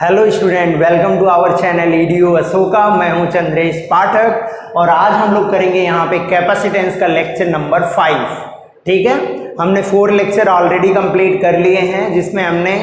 Hello student, welcome to our channel EDO Ashoka. मैं हूं चंद्रेश पाठक और आज हम लोग करेंगे यहाँ पे कैपेसिटेंस का लेक्चर नंबर 5। ठीक है, हमने 4 लेक्चर ऑलरेडी कंप्लीट कर लिए हैं, जिसमें हमने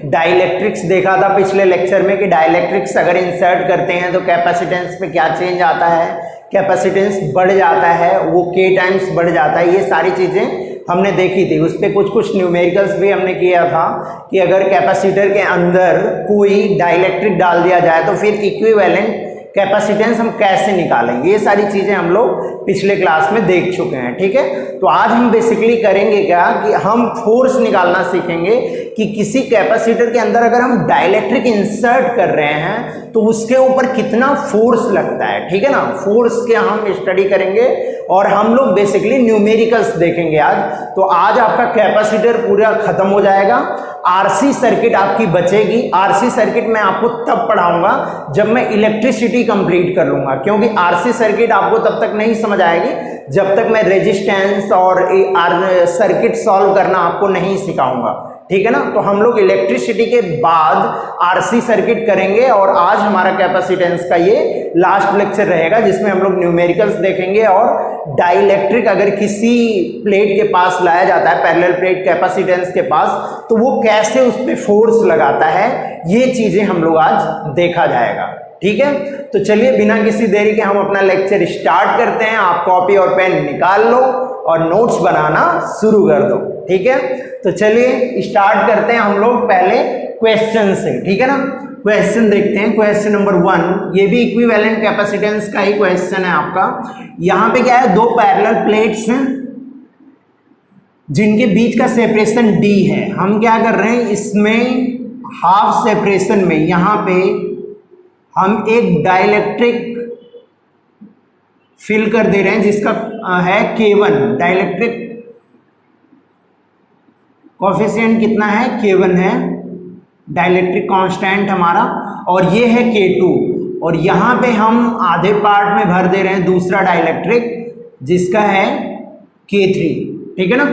डाइलेक्ट्रिक्स देखा था पिछले लेक्चर में कि डाइलेक्ट्रिक्स अगर इंसर्ट करते हैं तो कैपेसिटेंस में क्या चेंज आता है, कैपेसिटेंस बढ़ जाता है, वो के टाइम्स बढ़ जाता है। ये सारी चीज़ें हमने देखी थी। उस पर कुछ न्यूमेरिकल्स भी हमने किया था कि अगर कैपेसिटर के अंदर कोई डाइलेक्ट्रिक डाल दिया जाए तो फिर इक्विवेलेंट कैपेसिटेंस हम कैसे निकालेंगे, ये सारी चीज़ें हम लोग पिछले क्लास में देख चुके हैं। ठीक है, तो आज हम बेसिकली करेंगे क्या कि हम फोर्स निकालना सीखेंगे कि किसी कैपेसिटर के अंदर अगर हम डाइलेक्ट्रिक इंसर्ट कर रहे हैं तो उसके ऊपर कितना फोर्स लगता है। ठीक है ना, फोर्स के हम स्टडी करेंगे और हम लोग बेसिकली न्यूमेरिकल्स देखेंगे आज। तो आज आपका कैपेसिटर पूरा खत्म हो जाएगा, आरसी सर्किट आपकी बचेगी। आरसी सर्किट मैं आपको तब पढ़ाऊंगा जब मैं इलेक्ट्रिसिटी कंप्लीट कर लूंगा, क्योंकि आरसी सर्किट आपको तब तक नहीं समझ आएगी जब तक मैं रेजिस्टेंस और सर्किट सॉल्व करना आपको नहीं सिखाऊंगा। ठीक है ना, तो हम लोग इलेक्ट्रिसिटी के बाद आरसी सर्किट करेंगे और आज हमारा कैपेसिटेंस का ये लास्ट लेक्चर रहेगा, जिसमें हम लोग न्यूमेरिकल्स देखेंगे और डाइलेक्ट्रिक अगर किसी प्लेट के पास लाया जाता है, पैरेलल प्लेट कैपेसिटेंस के पास, तो वो कैसे उस पर फोर्स लगाता है, ये चीजें हम लोग आज देखा जाएगा। ठीक है, तो चलिए बिना किसी देरी के हम अपना लेक्चर स्टार्ट करते हैं। आप कॉपी और पेन निकाल लो और नोट्स बनाना शुरू कर दो। ठीक है, तो चलिए स्टार्ट करते हैं हम लोग पहले क्वेश्चन से। ठीक है ना, क्वेश्चन देखते हैं। क्वेश्चन नंबर 1, ये भी इक्विवेलेंट कैपेसिटेंस का ही क्वेश्चन है आपका। यहाँ पे क्या है, 2 पैरेलल प्लेट्स हैं जिनके बीच का सेपरेशन d है। हम क्या कर रहे हैं, इसमें हाफ सेपरेशन में यहाँ पे हम एक डाइलेक्ट्रिक फिल कर दे रहे हैं जिसका है K1। डाइलेक्ट्रिक कोफिशिएंट कितना है, K1 है डाइलेक्ट्रिक कांस्टेंट हमारा, और ये है K2। और यहाँ पे हम आधे पार्ट में भर दे रहे हैं दूसरा डाइलेक्ट्रिक जिसका है K3। ठीक है ना,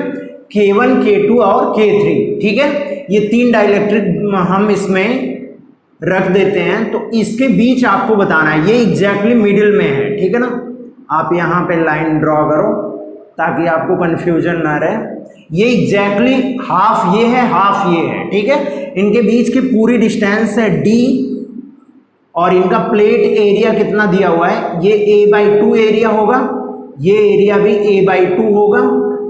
K1, K2 और K3। ठीक है, ये 3 डाइलेक्ट्रिक हम इसमें रख देते हैं। तो इसके बीच आपको बताना है, ये एग्जैक्टली मिडिल में है। ठीक है ना, आप यहाँ पे लाइन ड्रॉ करो ताकि आपको कंफ्यूजन ना रहे। ये एग्जैक्टली हाफ ये है, हाफ ये है। ठीक है, इनके बीच की पूरी डिस्टेंस है d और इनका प्लेट एरिया कितना दिया हुआ है, ये a/2 एरिया होगा, ये एरिया भी a/2 होगा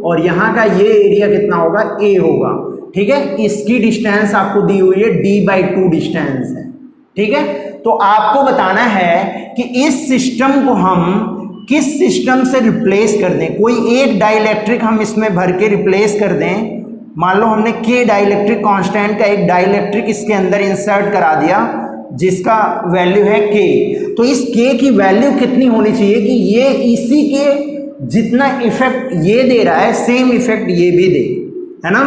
और यहाँ का ये एरिया कितना होगा, a होगा। ठीक है, इसकी डिस्टेंस आपको दी हुई है d/2 डिस्टेंस है। ठीक है, तो आपको बताना है कि इस सिस्टम को हम किस सिस्टम से रिप्लेस कर दें। कोई एक डाइलेक्ट्रिक हम इसमें भर के रिप्लेस कर दें। मान लो हमने K डाइलेक्ट्रिक कांस्टेंट का एक डाइलेक्ट्रिक इसके अंदर इंसर्ट करा दिया जिसका वैल्यू है K। तो इस K की वैल्यू कितनी होनी चाहिए कि ये इसी के जितना इफेक्ट ये दे रहा है सेम इफेक्ट ये भी दे, है ना।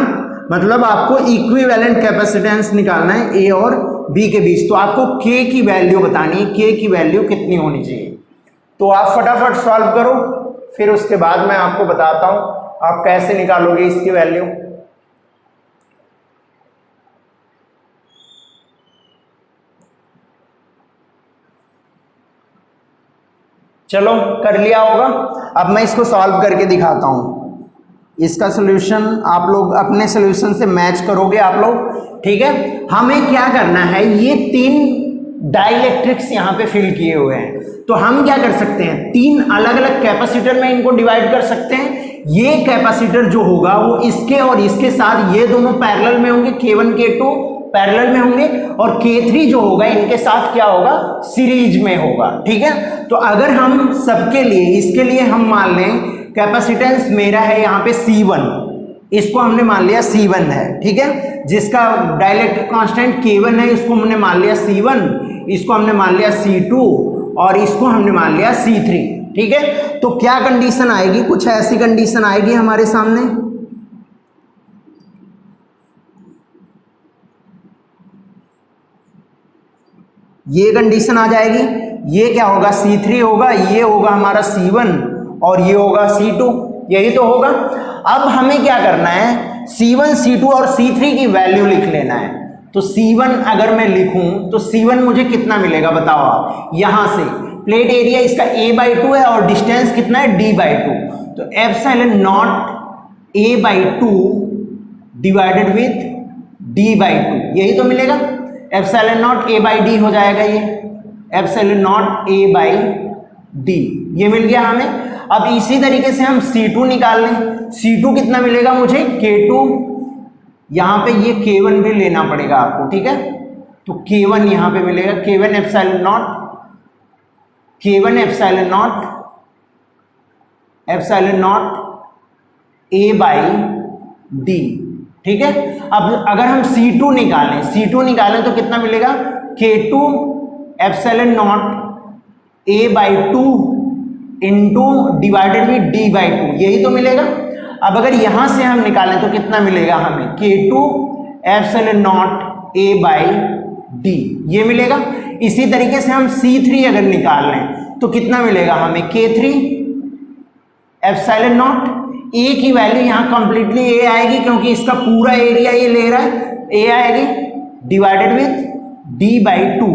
मतलब आपको इक्विवेलेंट कैपेसिटेंस निकालना है A और B के बीच, तो आपको K की वैल्यू बतानी है, K की वैल्यू कितनी होनी चाहिए। तो आप फटाफट सॉल्व करो, फिर उसके बाद मैं आपको बताता हूं आप कैसे निकालोगे इसकी वैल्यू। चलो कर लिया होगा, अब मैं इसको सॉल्व करके दिखाता हूं। इसका सॉल्यूशन आप लोग अपने सॉल्यूशन से मैच करोगे आप लोग। ठीक है, हमें क्या करना है, ये 3 डाइलेक्ट्रिक्स यहाँ पे फिल किए हुए हैं, तो हम क्या कर सकते हैं, 3 अलग अलग कैपेसिटर में इनको डिवाइड कर सकते हैं। ये कैपेसिटर जो होगा वो इसके और इसके साथ ये दोनों पैरेलल में होंगे, K1 K2 पैरेलल में होंगे और K3 जो होगा इनके साथ क्या होगा, सीरीज में होगा। ठीक है, तो अगर हम सबके लिए इसके लिए हम मान लें कैपेसिटेंस मेरा है यहाँ पे C1, इसको हमने मान लिया C1 है। ठीक है, जिसका डाइलेक्ट्रिक कांस्टेंट K1 है इसको हमने मान लिया C1, इसको हमने मान लिया C2 और इसको हमने मान लिया C3। ठीक है, तो क्या कंडीशन आएगी, कुछ ऐसी कंडीशन आएगी हमारे सामने, ये कंडीशन आ जाएगी। ये क्या होगा, C3 होगा, ये होगा हमारा C1 और ये होगा C2, यही तो होगा। अब हमें क्या करना है, C1, C2 और C3 की वैल्यू लिख लेना है। तो C1 अगर मैं लिखूं तो C1 मुझे कितना मिलेगा बताओ आप। यहां से प्लेट एरिया इसका a/2 है और डिस्टेंस कितना है d/2, तो epsilon not a/2 divided with d/2, यही तो मिलेगा। एप्सिलॉन नॉट a/d हो जाएगा, ये एप्सिलॉन नॉट a/d ये मिल गया हमें। अब इसी तरीके से हम C2 निकाल लें। C2 कितना मिलेगा मुझे, K2, यहां पे ये K1 भी लेना पड़ेगा आपको, ठीक है। तो K1 यहां पे मिलेगा, K1 एप्सिलॉन नॉट a/d, ठीक है। अब अगर हम C2 निकालें तो कितना मिलेगा, K2 epsilon not a/2 into divided with d/2, यही तो मिलेगा। अब अगर यहां से हम निकालें तो कितना मिलेगा हमें, K2 एप्सिलॉन नॉट a/d ये मिलेगा। इसी तरीके से हम C3 अगर निकाल लें तो कितना मिलेगा हमें, K3 एप्सिलॉन नॉट, a की वैल्यू यहां कंप्लीटली a आएगी क्योंकि इसका पूरा एरिया ये ले रहा है, a आएगी डिवाइडेड विथ d/2,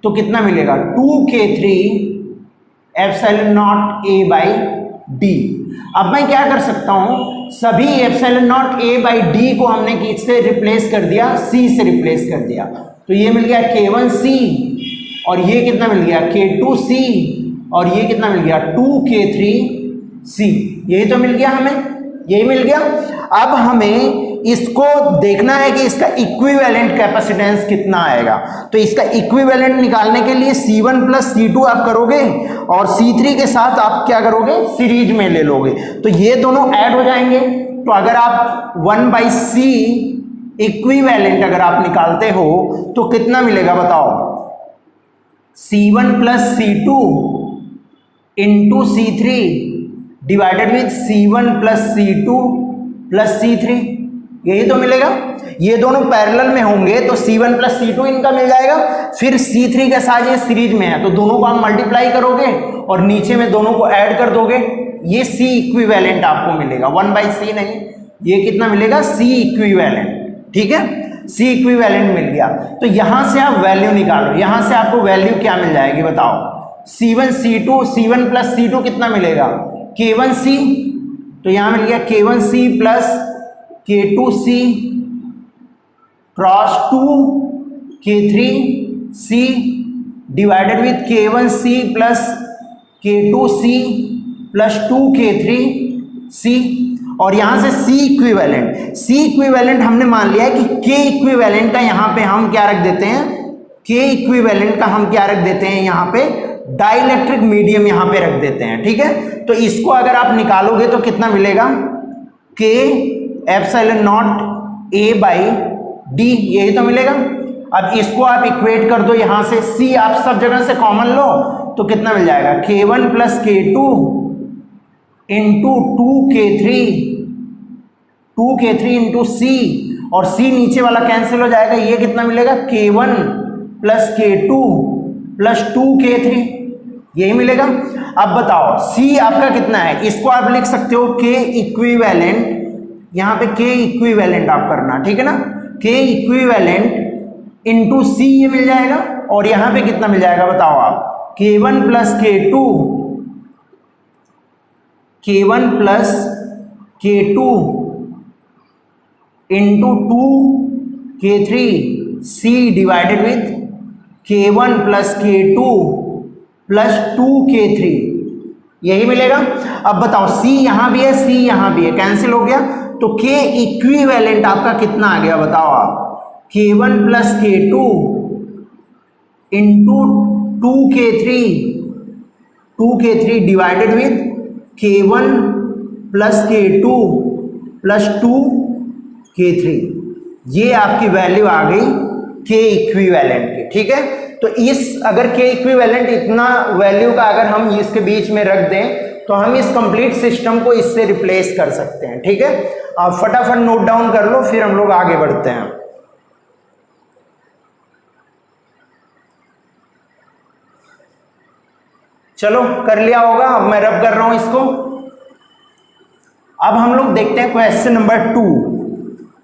तो कितना मिलेगा 2K3 एप्सिलॉन नॉट a/d। अब मैं क्या कर सकता हूं, सभी एप्सिलॉन नॉट a/d को हमने किससे रिप्लेस कर दिया, c से रिप्लेस कर दिया, तो ये मिल गया K1c और ये कितना मिल गया K2c और ये कितना मिल गया 2K3c, यही तो मिल गया हमें, यही मिल गया। अब हमें इसको देखना है कि इसका इक्विवेलेंट कैपेसिटेंस कितना आएगा। तो इसका इक्विवेलेंट निकालने के लिए C1 प्लस C2 आप करोगे और C3 के साथ आप क्या करोगे, सीरीज में ले लोगे, तो ये दोनों ऐड हो जाएंगे। तो अगर आप 1/c इक्विवेलेंट अगर आप निकालते हो तो कितना मिलेगा बताओ, C1 plus C2 into C3 divided with C1 plus C2 plus C3, यही तो मिलेगा। ये दोनों पैरेलल में होंगे तो C1 प्लस C2 इनका मिल जाएगा, फिर C3 के साथ ये सीरीज में है तो दोनों को आप मल्टीप्लाई करोगे और नीचे में दोनों को ऐड कर दोगे, ये C इक्विवेलेंट आपको मिलेगा, 1/c नहीं, ये कितना मिलेगा C इक्विवेलेंट, ठीक है। C इक्विवेलेंट मिल गया, तो यहां से आप वैल्यू निकालो, यहां से आपको वैल्यू क्या मिल जाएगी बताओ, C1 प्लस C2 कितना मिलेगा, K1c, तो यहां मिल गया K1c plus K2c cross 2K3c divided with K1c plus K2c plus 2K3c और यहां से C इक्विवेलेंट हमने मान लिया है कि K इक्विवेलेंट का यहां पे हम क्या रख देते हैं, K इक्विवेलेंट का हम क्या रख देते हैं, यहां पे डाइलेक्ट्रिक मीडियम यहां पे रख देते हैं, ठीक है। तो इसको अगर आप निकालोगे तो कितना मिलेगा, K एप्सिलॉन नॉट a/d, यही तो मिलेगा। अब इसको आप इक्वेट कर दो, यहां से C आप सब जगह से कॉमन लो तो कितना मिल जाएगा, K1 plus K2 into 2K3 into C और C नीचे वाला कैंसिल हो जाएगा, ये कितना मिलेगा K1 plus K2 plus 2K3, यही मिलेगा। अब बताओ C आपका कितना है, इसको आप लिख सकते हो K इक्विवेलेंट, यहां पे K इक्विवेलेंट आप करना, ठीक है ना, K इक्विवेलेंट इंटू C ये मिल जाएगा और यहां पे कितना मिल जाएगा बताओ आप, K1 plus K2 into 2K3c divided with K1 plus K2 plus 2K3, यही मिलेगा। अब बताओ C यहां भी है, C यहां भी है, कैंसिल हो गया, तो K इक्विवेलेंट आपका कितना आ गया बताओ आप, K1 plus K2 into 2K3 divided with K1 plus K2 plus 2K3, ये आपकी वैल्यू आ गई K इक्विवेलेंट की, ठीक है। तो इस अगर K इक्विवेलेंट इतना वैल्यू का अगर हम इसके बीच में रख दें तो हम इस कंप्लीट सिस्टम को इससे रिप्लेस कर सकते हैं, ठीक है। आप फटाफट नोट डाउन कर लो, फिर हम लोग आगे बढ़ते हैं। चलो कर लिया होगा, अब मैं रब कर रहा हूं इसको। अब हम लोग देखते हैं क्वेश्चन नंबर 2।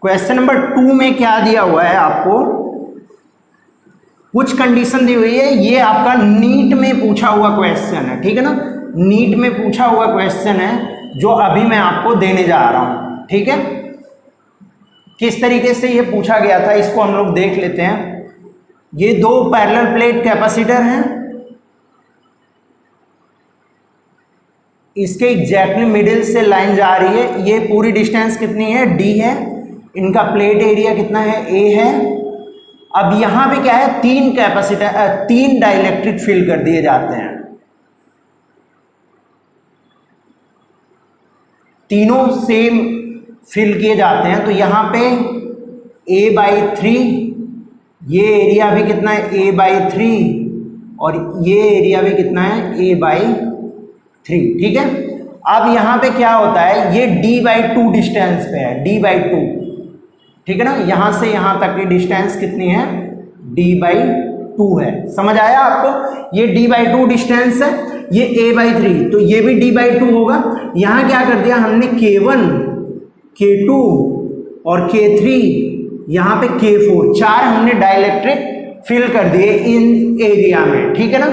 क्वेश्चन नंबर 2 में क्या दिया हुआ है आपको, कुछ कंडीशन दी हुई है, ये आपका नीट में पूछा हुआ क्वेश्चन है, ठीक है ना, नीट में पूछा हुआ क्वेश्चन है जो अभी मैं आपको देने जा रहा हूं, ठीक है। किस तरीके से ये पूछा गया था इसको हम लोग देख लेते हैं। ये दो पैरेलल प्लेट कैपेसिटर हैं, इसके एग्जैक्टली मिडिल से लाइन जा रही है, ये पूरी डिस्टेंस कितनी है, d है, इनका प्लेट एरिया कितना है, a है। अब यहां पे क्या है, तीन कैपेसिटर, तीन डाइलेक्ट्रिक फिल कर दिए जाते हैं, तीनों सेम फिल किए जाते हैं। तो यहां पे a/3, ये एरिया भी कितना है, a/3, और ये एरिया भी कितना है, a/3, ठीक है। अब यहां पे क्या होता है, ये d/2 डिस्टेंस पे है, d/2, ठीक है ना, यहां से यहां तक की डिस्टेंस कितनी है, d/2 है। समझ आया आपको, ये d/2 डिस्टेंस है, ये a/3, तो ये भी d/2 होगा। यहां क्या कर दिया हमने, k1, k2 और k3, यहां पे k4, चार हमने डाइलेक्ट्रिक फिल कर दिए इन एरिया में, ठीक है ना।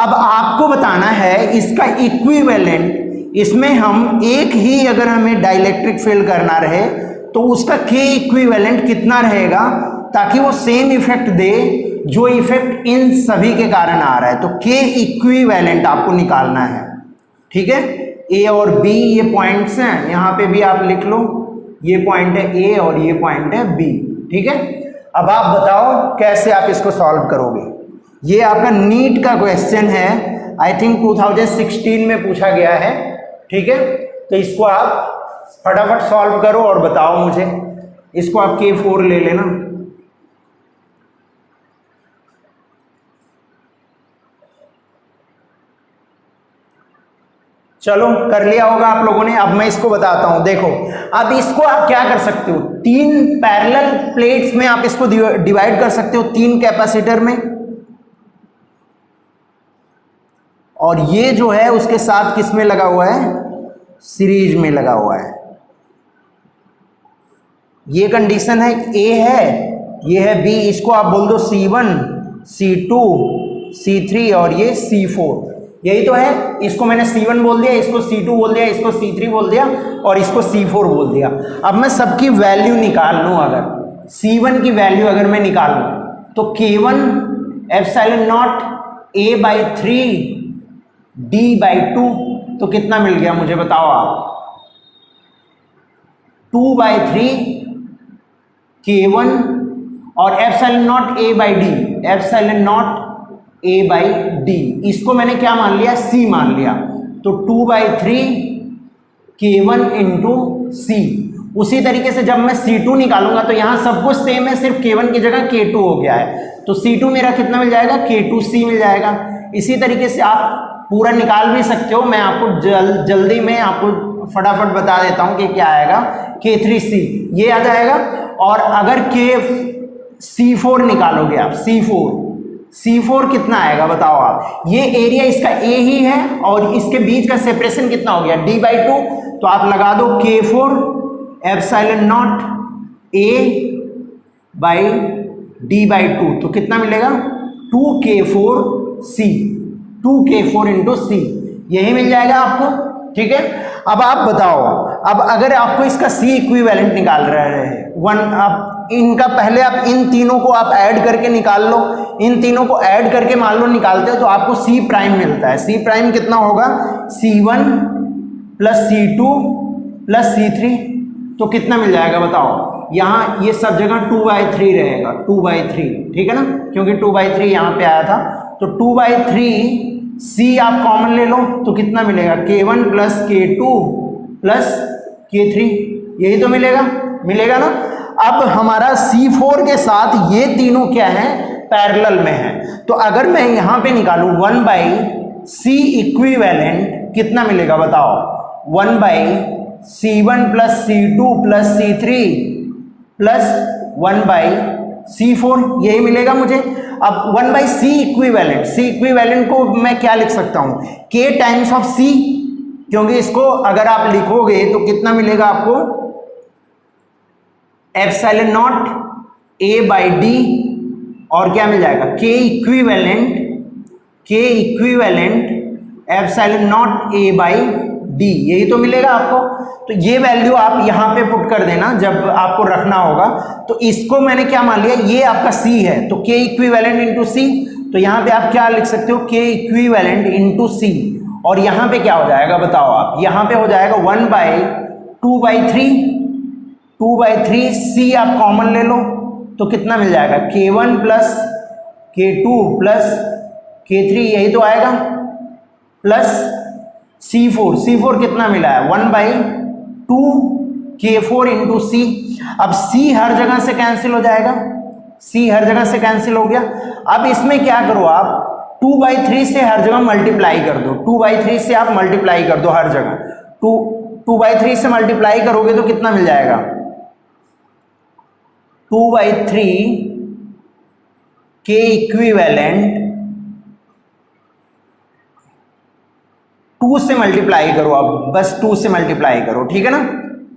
अब आपको बताना है इसका इक्विवेलेंट, इसमें हम एक ही अगर हमें डाइलेक्ट्रिक फिल करना रहे तो उसका K इक्विवेलेंट कितना रहेगा, ताकि वो सेम इफेक्ट दे जो इफेक्ट इन सभी के कारण आ रहा है। तो K इक्विवेलेंट आपको निकालना है, ठीक है। A और B ये पॉइंट्स हैं, यहां पे भी आप लिख लो, ये पॉइंट है A और ये पॉइंट है B, ठीक है। अब आप बताओ कैसे आप इसको सॉल्व करोगे। ये आपका नीट का क्वेश्चन है, आई थिंक 2016 में पूछा गया है, ठीक है। तो इसको आप फटाफट सॉल्व करो और बताओ मुझे। इसको आप K4 ले लेना। चलो कर लिया होगा आप लोगों ने। अब मैं इसको बताता हूं, देखो अब इसको आप क्या कर सकते हो, तीन पैरेलल प्लेट्स में आप इसको डिवाइड कर सकते हो, तीन कैपेसिटर में, और ये जो है उसके साथ किस में लगा हुआ है, सीरीज में लगा हुआ है। ये कंडीशन है, A है, ये है B, इसको आप बोल दो C1, C2, C3 और ये C4, यही तो है। इसको मैंने C1 बोल दिया, इसको C2 बोल दिया, इसको C3 बोल दिया और इसको C4 बोल दिया। अब मैं सबकी वैल्यू निकाल लूं, अगर C1 की वैल्यू अगर मैं निकाल लूं तो K1 epsilon not A/3 D/2, तो कितना मिल गया मुझे बताओ आप, 2/3 K1 और epsilon not A/D, epsilon not A/D, इसको मैंने क्या मान लिया, C मान लिया। तो 2/3 K1 इंटू C। उसी तरीके से जब मैं C2 निकालूंगा तो यहां सब कुछ सेम है, सिर्फ K1 की जगह K2 हो गया है, तो C2 मेरा कितना मिल जाएगा, K2C मिल जाएगा। इसी तरीके से आप पूरा निकाल भी सकते हो, मैं आपको जल्दी में आपको फटाफट बता देता हूं कि क्या आएगा, K3C ये आ जाएगा। और अगर C4 निकालोगे आप, C4 कितना आएगा बताओ आप, ये एरिया इसका A ही है और इसके बीच का सेपरेशन कितना हो गया, D/2, तो आप लगा दो K4 एप्सिलॉन नॉट A/D/2, तो कितना मिलेगा, 2K4C, 2K4 इंटू C, यही मिल जाएगा आपको, ठीक है। अब आप बताओ, अब अगर आपको इसका C इक्विवेलेंट निकाल रहे हैं, अब इनका पहले आप इन तीनों को आप ऐड करके निकाल लो, इन तीनों को ऐड करके मान लो निकालते हो तो आपको C प्राइम मिलता है। C प्राइम कितना होगा, C1 plus C2 plus C3, तो कितना मिल जाएगा बताओ। यहाँ ये सब जगह 2/3 रहेगा, 2/3, ठीक है ना, क्योंकि 2/3 यहाँ पे आया था, तो 2/3 C आप कॉमन ले लो तो कितना मिलेगा, K1 plus K2 plus K3, यही तो मिलेगा ना। अब हमारा C4 के साथ ये तीनों क्या है, पैरेलल में है, तो अगर मैं यहां पे निकालूं 1/C इक्विवेलेंट कितना मिलेगा बताओ, 1/C1 plus C2 plus C3 plus 1/C4, यही मिलेगा मुझे। अब 1/C इक्विवेलेंट को मैं क्या लिख सकता हूं, K टाइम्स ऑफ C, क्योंकि इसको अगर आप लिखोगे तो कितना मिलेगा आपको, epsilon not A by D और क्या मिल जाएगा के equivalent epsilon not A by D, यही तो मिलेगा आपको। तो ये वैल्यू आप यहाँ पे पुट कर देना जब आपको रखना होगा। तो इसको मैंने क्या मान लिया, ये आपका C है तो के इक्विवेलेंट इंटू सी, तो यहाँ पे आप क्या लिख सकते हो के इक्विवेलेंट इंटू सी, और यहाँ पे क्या हो जाएगा बताओ आप, यहाँ पे हो जाएगा 1/2/3 C आप कॉमन ले लो तो कितना मिल जाएगा K1 plus K2 plus K3, यही तो आएगा, प्लस C4 कितना मिला है 1/2 K4 इंटू सी। अब C हर जगह से कैंसिल हो जाएगा, C हर जगह से कैंसिल हो गया। अब इसमें क्या करो आप 2/3 से हर जगह मल्टीप्लाई कर दो, 2/3 से आप मल्टीप्लाई कर दो हर जगह, 2/3 से मल्टीप्लाई करोगे तो कितना मिल जाएगा 2/3 के इक्विवेलेंट 2 से मल्टीप्लाई करो, अब बस 2 से मल्टीप्लाई करो, ठीक है ना,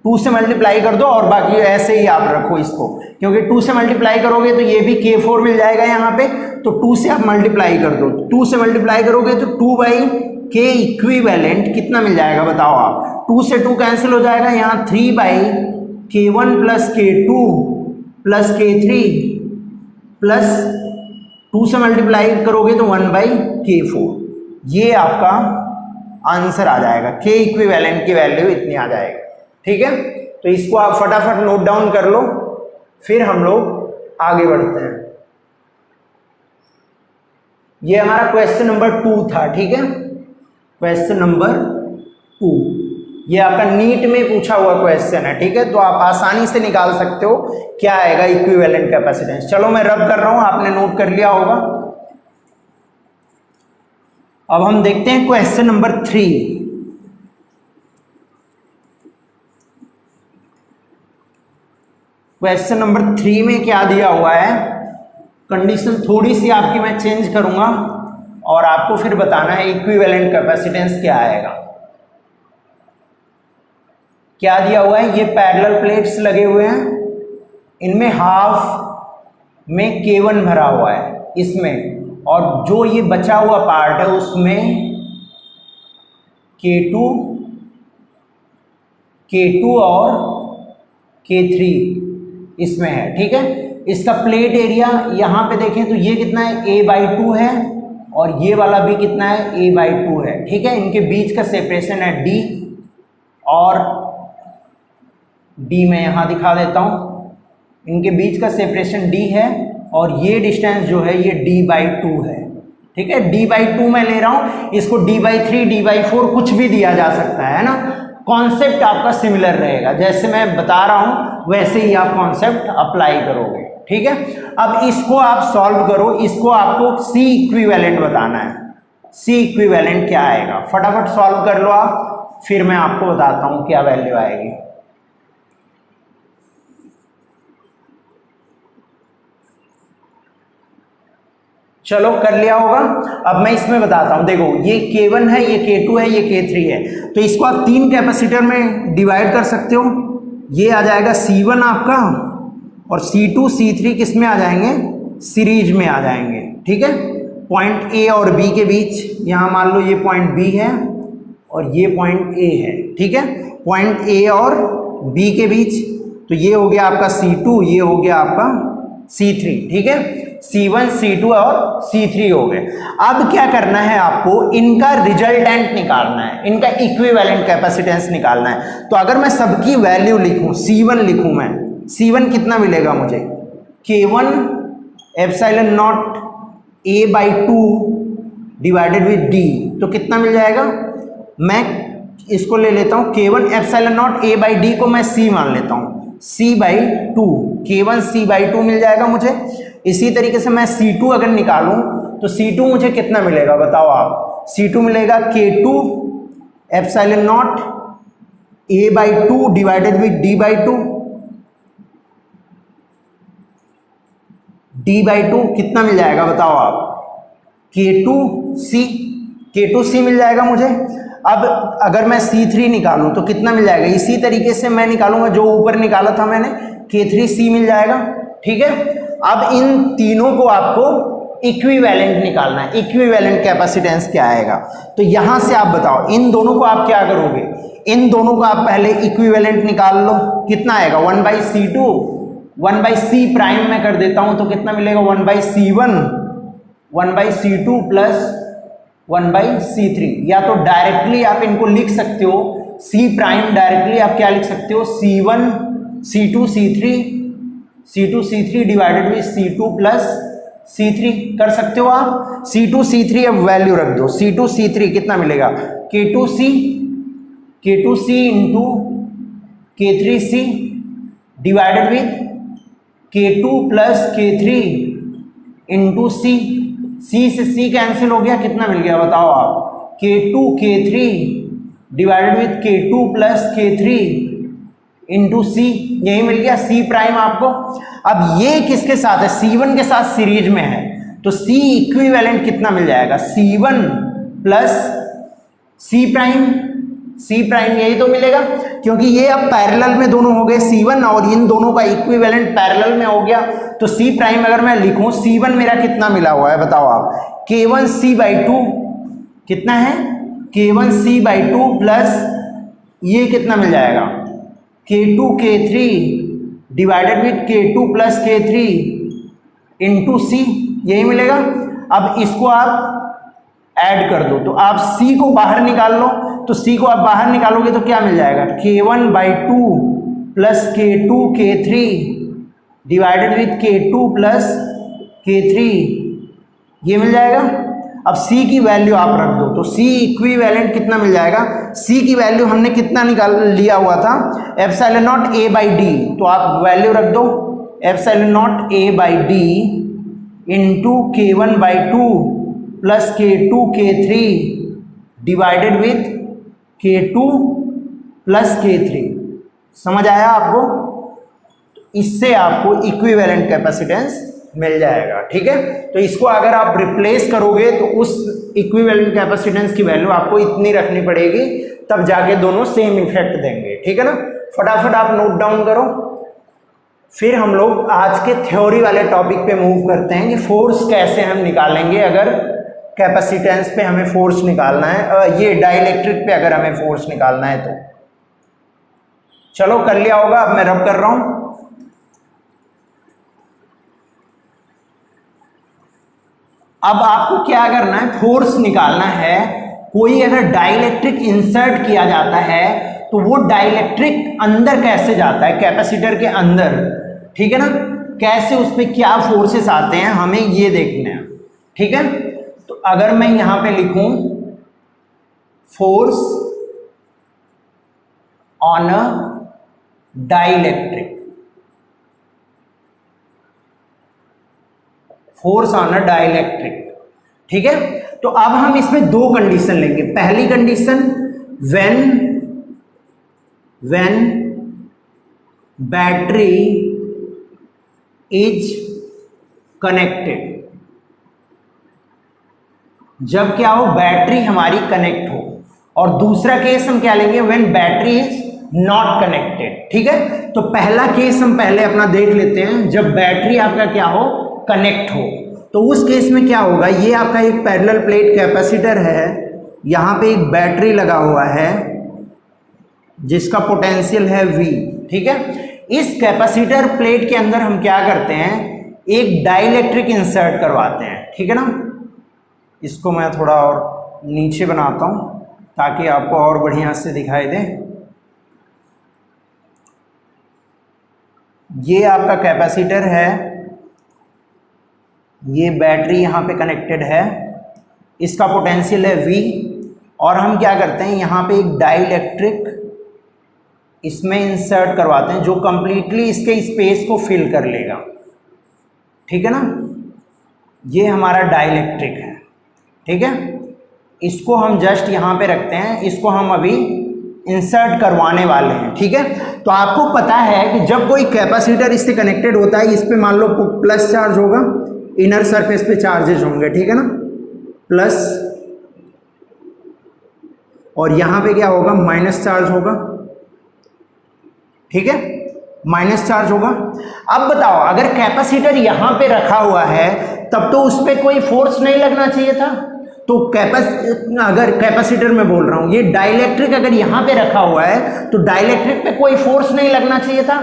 2 से मल्टीप्लाई कर दो और बाकी ऐसे ही आप रखो इसको, क्योंकि 2 से मल्टीप्लाई करोगे तो ये भी K4 मिल जाएगा यहाँ पे, तो 2 से आप मल्टीप्लाई कर दो, 2 से मल्टीप्लाई करोगे तो 2/K इक्विवेलेंट कितना मिल जाएगा बताओ आप, 2 से 2 कैंसिल हो जाएगा, यहाँ 3/K1 plus K2 plus K3 plus 2 से मल्टीप्लाई करोगे तो 1/K4, ये आपका आंसर आ जाएगा। के इक्विवेलेंट की वैल्यू इतनी आ जाएगी, ठीक है। तो इसको आप फटाफट नोट डाउन कर लो, फिर हम लोग आगे बढ़ते हैं। ये हमारा क्वेश्चन नंबर 2 था, ठीक है, क्वेश्चन नंबर 2, ये आपका नीट में पूछा हुआ क्वेश्चन है, ठीक है, तो आप आसानी से निकाल सकते हो क्या आएगा इक्विवेलेंट कैपेसिटेंस। चलो मैं रब कर रहा हूं, आपने नोट कर लिया होगा। अब हम देखते हैं क्वेश्चन नंबर 3। क्वेश्चन नंबर 3 में क्या दिया हुआ है, कंडीशन थोड़ी सी आपकी मैं चेंज करूंगा और आपको फिर बताना है इक्विवेलेंट कैपेसिटेंस क्या आएगा। क्या दिया हुआ है, ये पैरेलल प्लेट्स लगे हुए हैं, इनमें हाफ में K1 भरा हुआ है इसमें, और जो ये बचा हुआ पार्ट है उसमें K2 और K3 इसमें है, ठीक है। इसका प्लेट एरिया यहाँ पे देखें तो ये कितना है A/2 है और ये वाला भी कितना है A/2 है, ठीक है। इनके बीच का सेपरेशन है D, और D मैं यहाँ दिखा देता हूँ, इनके बीच का सेपरेशन D है और ये डिस्टेंस जो है ये D/2 है, ठीक है। D/2 मैं ले रहा हूँ, इसको D/3 D/4 कुछ भी दिया जा सकता है ना, कॉन्सेप्ट आपका सिमिलर रहेगा, जैसे मैं बता रहा हूँ वैसे ही आप कॉन्सेप्ट अप्लाई करोगे, ठीक है। अब इसको आप सॉल्व करो, इसको आपको C इक्विवेलेंट बताना है, C इक्विवेलेंट क्या आएगा, फटाफट सॉल्व कर लो आप, फिर मैं आपको बताता हूँ क्या वैल्यू आएगी। चलो कर लिया होगा। अब मैं इसमें बताता हूं, देखो ये K1 है, ये K2 है, ये K3 है, तो इसको आप 3 कैपेसिटर में डिवाइड कर सकते हो। ये आ जाएगा C1 आपका, और C2 C3 किस में आ जाएंगे, सीरीज में आ जाएंगे, ठीक है। पॉइंट A और B के बीच, यहाँ मान लो ये पॉइंट B है और ये पॉइंट A है, ठीक है, पॉइंट A और B के बीच, तो ये हो गया आपका C2, ये हो गया आपका C3, ठीक है, C1 C2 और C3 हो गए। अब क्या करना है आपको, इनका रिजल्टेंट निकालना है, इनका इक्विवेलेंट कैपेसिटेंस निकालना है। तो अगर मैं सबकी वैल्यू लिखूं, C1 लिखूं मैं, C1 कितना मिलेगा मुझे, K1 epsilon not A/2 divided with D, तो कितना मिल जाएगा, मैं इसको ले लेता हूं K1 एप्सिलॉन नॉट A/D को मैं C मान लेता हूं, C/2, K1 C/2 मिल जाएगा मुझे। इसी तरीके से मैं C2 अगर निकालूं तो C2 मुझे कितना मिलेगा बताओ आप, C2 मिलेगा K2 epsilon not A/2 divided with D/2, D/2 कितना मिल जाएगा बताओ आप, K2C मिल जाएगा मुझे। अब अगर मैं C3 निकालूं तो कितना मिल जाएगा, इसी तरीके से मैं निकालूंगा जो ऊपर निकाला था मैंने, K3C मिल जाएगा। ठीक है, अब इन तीनों को आपको इक्विवेलेंट निकालना है। इक्विवेलेंट कैपेसिटेंस क्या आएगा, तो यहां से आप बताओ इन दोनों को आप क्या करोगे, इन दोनों को आप पहले इक्विवेलेंट निकाल लो। कितना आएगा 1/C2, 1/C प्राइम में कर देता हूं तो कितना मिलेगा 1/C1, 1/C2 प्लस 1/C3। या तो डायरेक्टली आप इनको लिख सकते हो C प्राइम, डायरेक्टली आप क्या लिख सकते हो C1 C2 C3, C2 C3 divided by C2 plus C3 कर सकते हो आप। C2 C3 अब वैल्यू रख दो, C2 C3 कितना मिलेगा K2C into K3C divided with K2 plus K3 into C। C से C कैंसिल हो गया, कितना मिल गया बताओ आप, K2 K3 divided with K2 plus K3 into C, यही मिल गया C प्राइम आपको। अब ये किसके साथ है, C1 के साथ सीरीज में है, तो C इक्विवेलेंट कितना मिल जाएगा C1 plus C prime, C prime यही तो मिलेगा, क्योंकि ये अब पैरेलल में दोनों हो गए C1 और इन दोनों का इक्विवेलेंट पैरेलल में हो गया। तो C प्राइम अगर मैं लिखूं, C1 मेरा कितना मिला हुआ है बताओ आप, K1C/2 कितना है K1C/2 प्लस ये कितना मिल जाएगा K2 K3 divided with K2 plus K3 into C, यही मिलेगा। अब इसको आप ऐड कर दो, तो आप C को बाहर निकाल लो, तो C को आप बाहर निकालोगे तो क्या मिल जाएगा K1/2 plus K2 K3 divided with K2 plus K3, ये मिल जाएगा। अब C की वैल्यू आप रख दो, तो C इक्विवेलेंट कितना मिल जाएगा, C की वैल्यू हमने कितना निकाल लिया हुआ था एप्सिलॉन नॉट A/D, तो आप वैल्यू रख दो epsilon not A/D into K1/2 plus K2 K3 divided with K2 plus K3। समझ आया आपको, इससे आपको इक्विवेलेंट कैपेसिटेंस मिल जाएगा। ठीक है, तो इसको अगर आप रिप्लेस करोगे तो उस इक्विवेलेंट कैपेसिटेंस की वैल्यू आपको इतनी रखनी पड़ेगी, तब जाके दोनों सेम इफेक्ट देंगे। ठीक है ना, फटाफट आप नोट डाउन करो। फिर हम लोग आज के थ्योरी वाले टॉपिक पे मूव करते हैं कि फोर्स कैसे हम निकालेंगे अगर कैपेसिटेंस पे हमें फोर्स निकालना है, ये डाइलेक्ट्रिक पे अगर हमें फोर्स निकालना है तो। चलो कर लिया होगा, अब मैं रब कर रहा हूं। अब आपको क्या करना है, फोर्स निकालना है। कोई अगर डाइलेक्ट्रिक इंसर्ट किया जाता है तो वो डाइलेक्ट्रिक अंदर कैसे जाता है, कैपेसिटर के अंदर, ठीक है ना, कैसे उस पर क्या फोर्सेस आते हैं हमें ये देखना है। ठीक है, तो अगर मैं यहां पे लिखूं force on a dielectric, force on a dielectric, ठीक है, तो अब हम इसमें दो कंडीशन लेंगे। पहली condition when battery is connected, जब क्या हो, बैटरी हमारी कनेक्ट हो। और दूसरा केस हम क्या लेंगे, when battery is not connected. ठीक है, तो पहला केस हम पहले अपना देख लेते हैं, जब बैटरी आपका क्या हो, कनेक्ट हो। तो उस केस में क्या होगा, ये आपका एक पैरेलल प्लेट कैपेसिटर है, यहां पे एक बैटरी लगा हुआ है जिसका पोटेंशियल है V। ठीक है, इस कैपेसिटर प्लेट के अंदर हम क्या करते हैं, एक डाइलेक्ट्रिक इंसर्ट करवाते हैं। ठीक है ना, इसको मैं थोड़ा और नीचे बनाता हूं ताकि आपको और बढ़िया से दिखाई दे। ये आपका कैपेसिटर है, ये बैटरी यहाँ पे कनेक्टेड है, इसका पोटेंशियल है V, और हम क्या करते हैं, यहाँ पे एक डाइलेक्ट्रिक इसमें इंसर्ट करवाते हैं जो कंप्लीटली इसके स्पेस को फिल कर लेगा। ठीक है ना, ये हमारा डाइलेक्ट्रिक है। ठीक है, इसको हम जस्ट यहाँ पे रखते हैं, इसको हम अभी इंसर्ट करवाने वाले हैं। ठीक है, तो आपको पता है कि जब कोई कैपेसिटर इससे कनेक्टेड होता है, इस पे मान लो प्लस चार्ज होगा, इनर सरफेस पे चार्जेस होंगे। ठीक है ना, प्लस, और यहां पे क्या होगा, माइनस चार्ज होगा। ठीक है, माइनस चार्ज होगा। अब बताओ अगर कैपेसिटर यहां पे रखा हुआ है तब तो उस पर कोई फोर्स नहीं लगना चाहिए था। तो अगर कैपेसिटर में बोल रहा हूं, ये डाइलेक्ट्रिक अगर यहां पे रखा हुआ है तो डाइलेक्ट्रिक पे कोई फोर्स नहीं लगना चाहिए था,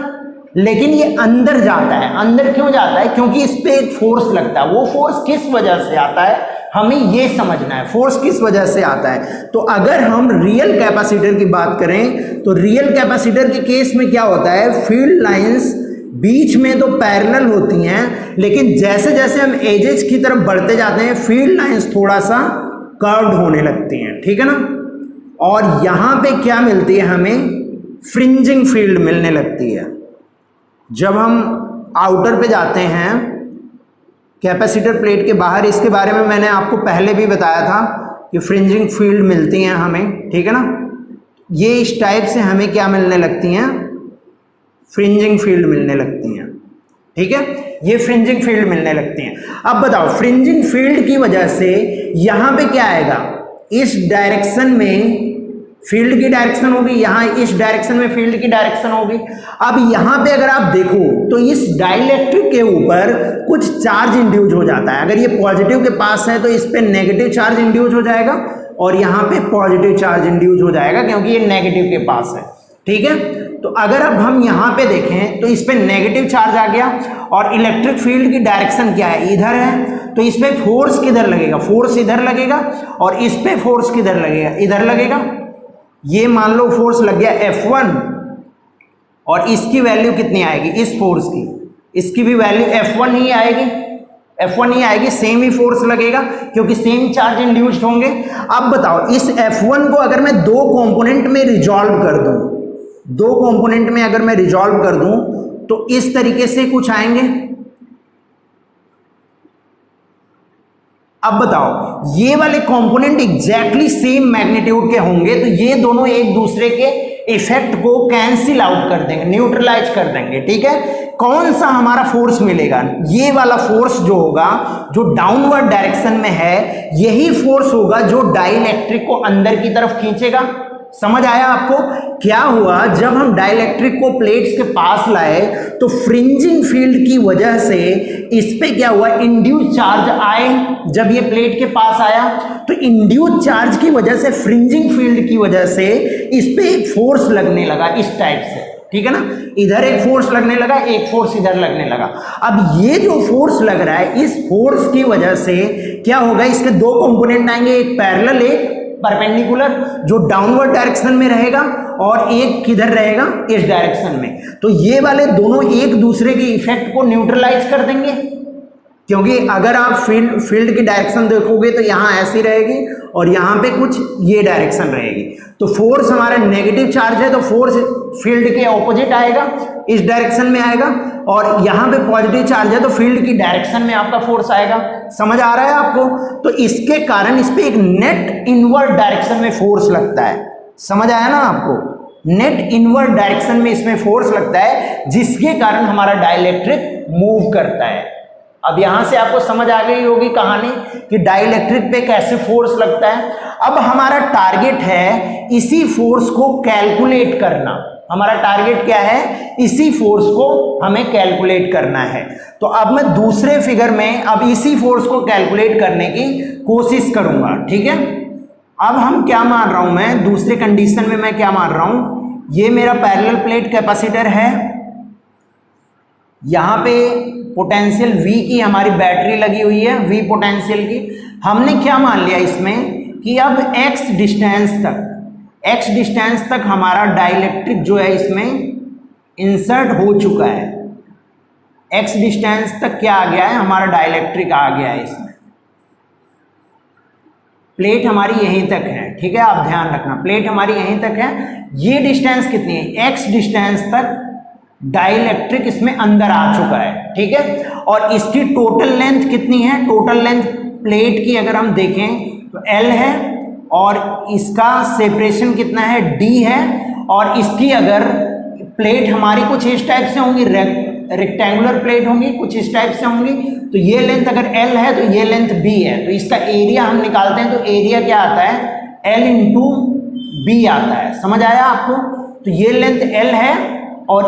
लेकिन ये अंदर जाता है। अंदर क्यों जाता है? क्योंकि इस पे एक फोर्स लगता है। वो फोर्स किस वजह से आता है हमें ये समझना है, फोर्स किस वजह से आता है। तो अगर हम रियल कैपेसिटर की बात करें तो रियल कैपेसिटर के केस में क्या होता है, फील्ड लाइंस बीच में तो पैरेलल होती हैं, लेकिन जैसे जैसे हम एजेस की तरफ बढ़ते जाते हैं फील्ड लाइंस थोड़ा सा कर्व्ड होने लगती हैं, ठीक है ना। और यहां पे क्या मिलती है हमें, फ्रिंजिंग फील्ड मिलने लगती है। जब हम आउटर पे जाते हैं कैपेसिटर प्लेट के बाहर, इसके बारे में मैंने आपको पहले भी बताया था कि फ्रिंजिंग फील्ड मिलती हैं हमें, ठीक है ना। ये इस टाइप से हमें क्या मिलने लगती हैं, फ्रिंजिंग फील्ड मिलने लगती हैं, ठीक है। ये फ्रिंजिंग फील्ड मिलने लगती हैं। अब बताओ फ्रिंजिंग फील्ड की वजह से यहां पे क्या आएगा, इस डायरेक्शन में फील्ड की डायरेक्शन होगी, यहां इस डायरेक्शन में फील्ड की डायरेक्शन होगी। अब यहां पे अगर आप देखो तो इस डाइलेक्ट्रिक के ऊपर कुछ चार्ज इंड्यूस हो जाता है। अगर ये पॉजिटिव के पास है तो इस पे नेगेटिव चार्ज इंड्यूस हो जाएगा और यहां पे पॉजिटिव चार्ज इंड्यूस हो जाएगा क्योंकि ये नेगेटिव के पास है, ठीक है। तो अगर अब हम यहां पे देखें तो इस पे नेगेटिव चार्ज आ गया और इलेक्ट्रिक फील्ड की डायरेक्शन क्या है, इधर है। तो इस पे फोर्स किधर लगेगा, फोर्स इधर लगेगा और इस पे फोर्स किधर लगेगा, इधर लगेगा। ये मान लो फोर्स लग गया F1 और इसकी वैल्यू कितनी आएगी, इस फोर्स की, इसकी भी वैल्यू F1 ही आएगी, F1 ही आएगी, सेम ही फोर्स लगेगा क्योंकि सेम चार्ज इंड्यूस्ड होंगे। अब बताओ इस F1 को अगर मैं दो कंपोनेंट में रिजॉल्व कर दूं, दो कंपोनेंट में अगर मैं रिजॉल्व कर दूं तो इस तरीके से कुछ आएंगे। अब बताओ ये वाले कंपोनेंट एग्जैक्टली सेम मैग्नीट्यूड के होंगे तो ये दोनों एक दूसरे के इफेक्ट को कैंसिल आउट कर देंगे, न्यूट्रलाइज कर देंगे, ठीक है। कौन सा हमारा फोर्स मिलेगा, ये वाला फोर्स जो होगा जो डाउनवर्ड डायरेक्शन में है यही फोर्स होगा जो डाइलेक्ट्रिक को अंदर की तरफ खींचेगा। समझ आया आपको? क्या हुआ, जब हम डाइलेक्ट्रिक को प्लेट्स के पास लाए तो फ्रिंजिंग फील्ड की वजह से इस पे क्या हुआ, इंड्यूस चार्ज आए। जब ये प्लेट के पास आया तो इंड्यूस चार्ज की वजह से, फ्रिंजिंग फील्ड की वजह से इस पे एक फोर्स लगने लगा इस टाइप से, ठीक है ना। इधर एक फोर्स लगने लगा, एक फोर्स इधर लगने लगा। अब ये जो फोर्स लग रहा है इस फोर्स की वजह से क्या होगा, इसके दो कंपोनेंट आएंगे, एक पैरेलल एक परपेंडिकुलर, जो डाउनवर्ड डायरेक्शन में रहेगा और एक किधर रहेगा, इस डायरेक्शन में। तो ये वाले दोनों एक दूसरे के इफेक्ट को न्यूट्रलाइज कर देंगे क्योंकि अगर आप फील्ड की डायरेक्शन देखोगे तो यहाँ ऐसी रहेगी और यहाँ पे कुछ ये डायरेक्शन रहेगी। तो फोर्स हमारा नेगेटिव चार्ज है तो फोर्स फील्ड के ऑपोजिट आएगा, इस डायरेक्शन में आएगा, और यहाँ पे पॉजिटिव चार्ज है तो फील्ड की डायरेक्शन में आपका फोर्स आएगा। समझ आ रहा है आपको? तो इसके कारण इस पे एक नेट इनवर्ड डायरेक्शन में फोर्स लगता है। समझ आया ना आपको? नेट इनवर्ड डायरेक्शन में इसमें फोर्स लगता है जिसके कारण हमारा डाइलेक्ट्रिक मूव करता है। अब यहां से आपको समझ आ गई होगी कहानी कि डाइलेक्ट्रिक पे कैसे फोर्स लगता है। अब हमारा टारगेट है इसी फोर्स को कैलकुलेट करना। हमारा टारगेट क्या है, इसी फोर्स को हमें कैलकुलेट करना है। तो अब मैं दूसरे फिगर में अब इसी फोर्स को कैलकुलेट करने की कोशिश करूंगा, ठीक है। अब हम क्या मान रहा हूं, मैं दूसरे कंडीशन में मैं क्या मान रहा हूं, ये मेरा पैरेलल प्लेट कैपेसिटर है, यहां पे पोटेंशियल V की हमारी बैटरी लगी हुई है, V पोटेंशियल की। हमने क्या मान लिया इसमें कि अब x डिस्टेंस तक हमारा डाइलेक्ट्रिक जो है इसमें इंसर्ट हो चुका है। x डिस्टेंस तक क्या आ गया है, हमारा डाइलेक्ट्रिक आ गया है इसमें। प्लेट हमारी यहीं तक है, ठीक है, आप ध्यान रखना, प्लेट हमारी यहीं तक है। ये डिस्टेंस कितनी है, x डिस्टेंस तक डाइलेक्ट्रिक इसमें अंदर आ चुका है, ठीक है। और इसकी टोटल लेंथ कितनी है, टोटल लेंथ प्लेट की अगर हम देखें तो L है और इसका सेपरेशन कितना है, D है। और इसकी अगर प्लेट हमारी कुछ इस टाइप से होंगी, रेक्टेंगुलर प्लेट होंगी, कुछ इस टाइप से होंगी, तो ये लेंथ अगर L है तो ये लेंथ B है। तो इसका एरिया हम निकालते हैं तो एरिया क्या आता है, L इंटू B आता है। समझ आया आपको? तो ये लेंथ L है और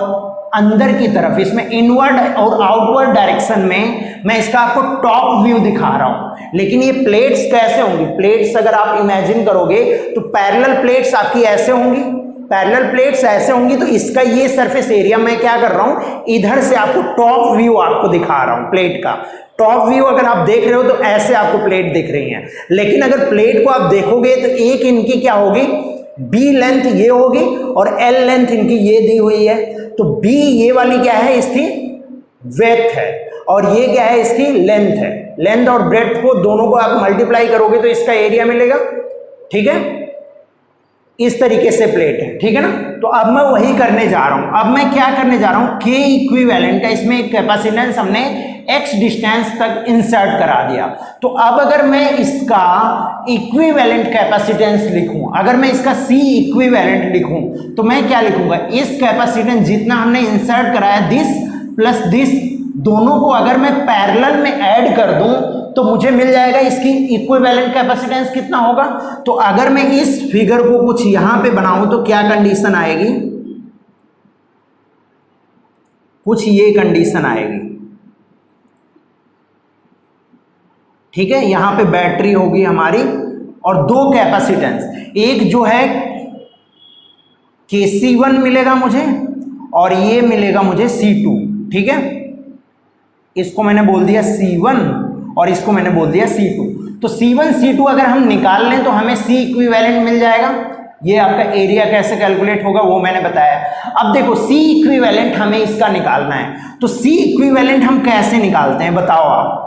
अंदर की तरफ, इसमें इनवर्ड और आउटवर्ड डायरेक्शन में मैं इसका आपको टॉप व्यू दिखा रहा हूं। लेकिन ये प्लेट्स कैसे होंगी, प्लेट्स अगर आप इमेजिन करोगे तो पैरेलल प्लेट्स आपकी ऐसे होंगी, पैरेलल प्लेट्स ऐसे होंगी, तो इसका ये सरफेस एरिया मैं क्या कर रहा हूं, इधर से आपको टॉप व्यू आपको दिखा रहा हूं। प्लेट का टॉप व्यू अगर आप देख रहे हो तो ऐसे आपको प्लेट दिख रही है। लेकिन अगर प्लेट को आप देखोगे तो एक इनकी क्या होगी, बी लेंथ ये होगी और एल लेंथ इनकी ये दी हुई है। तो बी ये वाली क्या है, इसकी विड्थ है, और ये क्या है, इसकी लेंथ है। लेंथ और ब्रेड्थ को दोनों को आप मल्टीप्लाई करोगे तो इसका एरिया मिलेगा। ठीक है, इस तरीके से प्लेट है। ठीक है ना, तो अब मैं वही करने जा रहा हूं। अब मैं क्या करने जा रहा हूं, के इक्विवेलेंट का इसमें एक कैपेसिटेंस हमने x डिस्टेंस तक इंसर्ट करा दिया। तो अब अगर मैं इसका इक्विवेलेंट कैपेसिटेंस लिखूं, अगर मैं इसका C इक्विवेलेंट लिखूं तो मैं क्या लिखूंगा, इस कैपेसिटेंस जितना हमने इंसर्ट कराया दिस प्लस दिस, दोनों को अगर मैं पैरेलल में ऐड कर दूं तो मुझे मिल जाएगा इसकी इक्विवेलेंट कैपेसिटेंस कितना होगा। तो अगर मैं इस फिगर को कुछ यहां पे बनाऊं तो क्या कंडीशन आएगी, कुछ ये कंडीशन आएगी। ठीक है, यहां पे बैटरी होगी हमारी और दो कैपेसिटेंस, एक जो है KC1 मिलेगा मुझे और ये मिलेगा मुझे C2। ठीक है, इसको मैंने बोल दिया C1 और इसको मैंने बोल दिया C2। तो C1 C2 अगर हम निकाल लें तो हमें C इक्विवेलेंट मिल जाएगा। ये आपका एरिया कैसे कैलकुलेट होगा वो मैंने बताया। अब देखो C इक्विवेलेंट हमें इसका निकालना है, तो C इक्विवेलेंट हम कैसे निकालते हैं बताओ आप।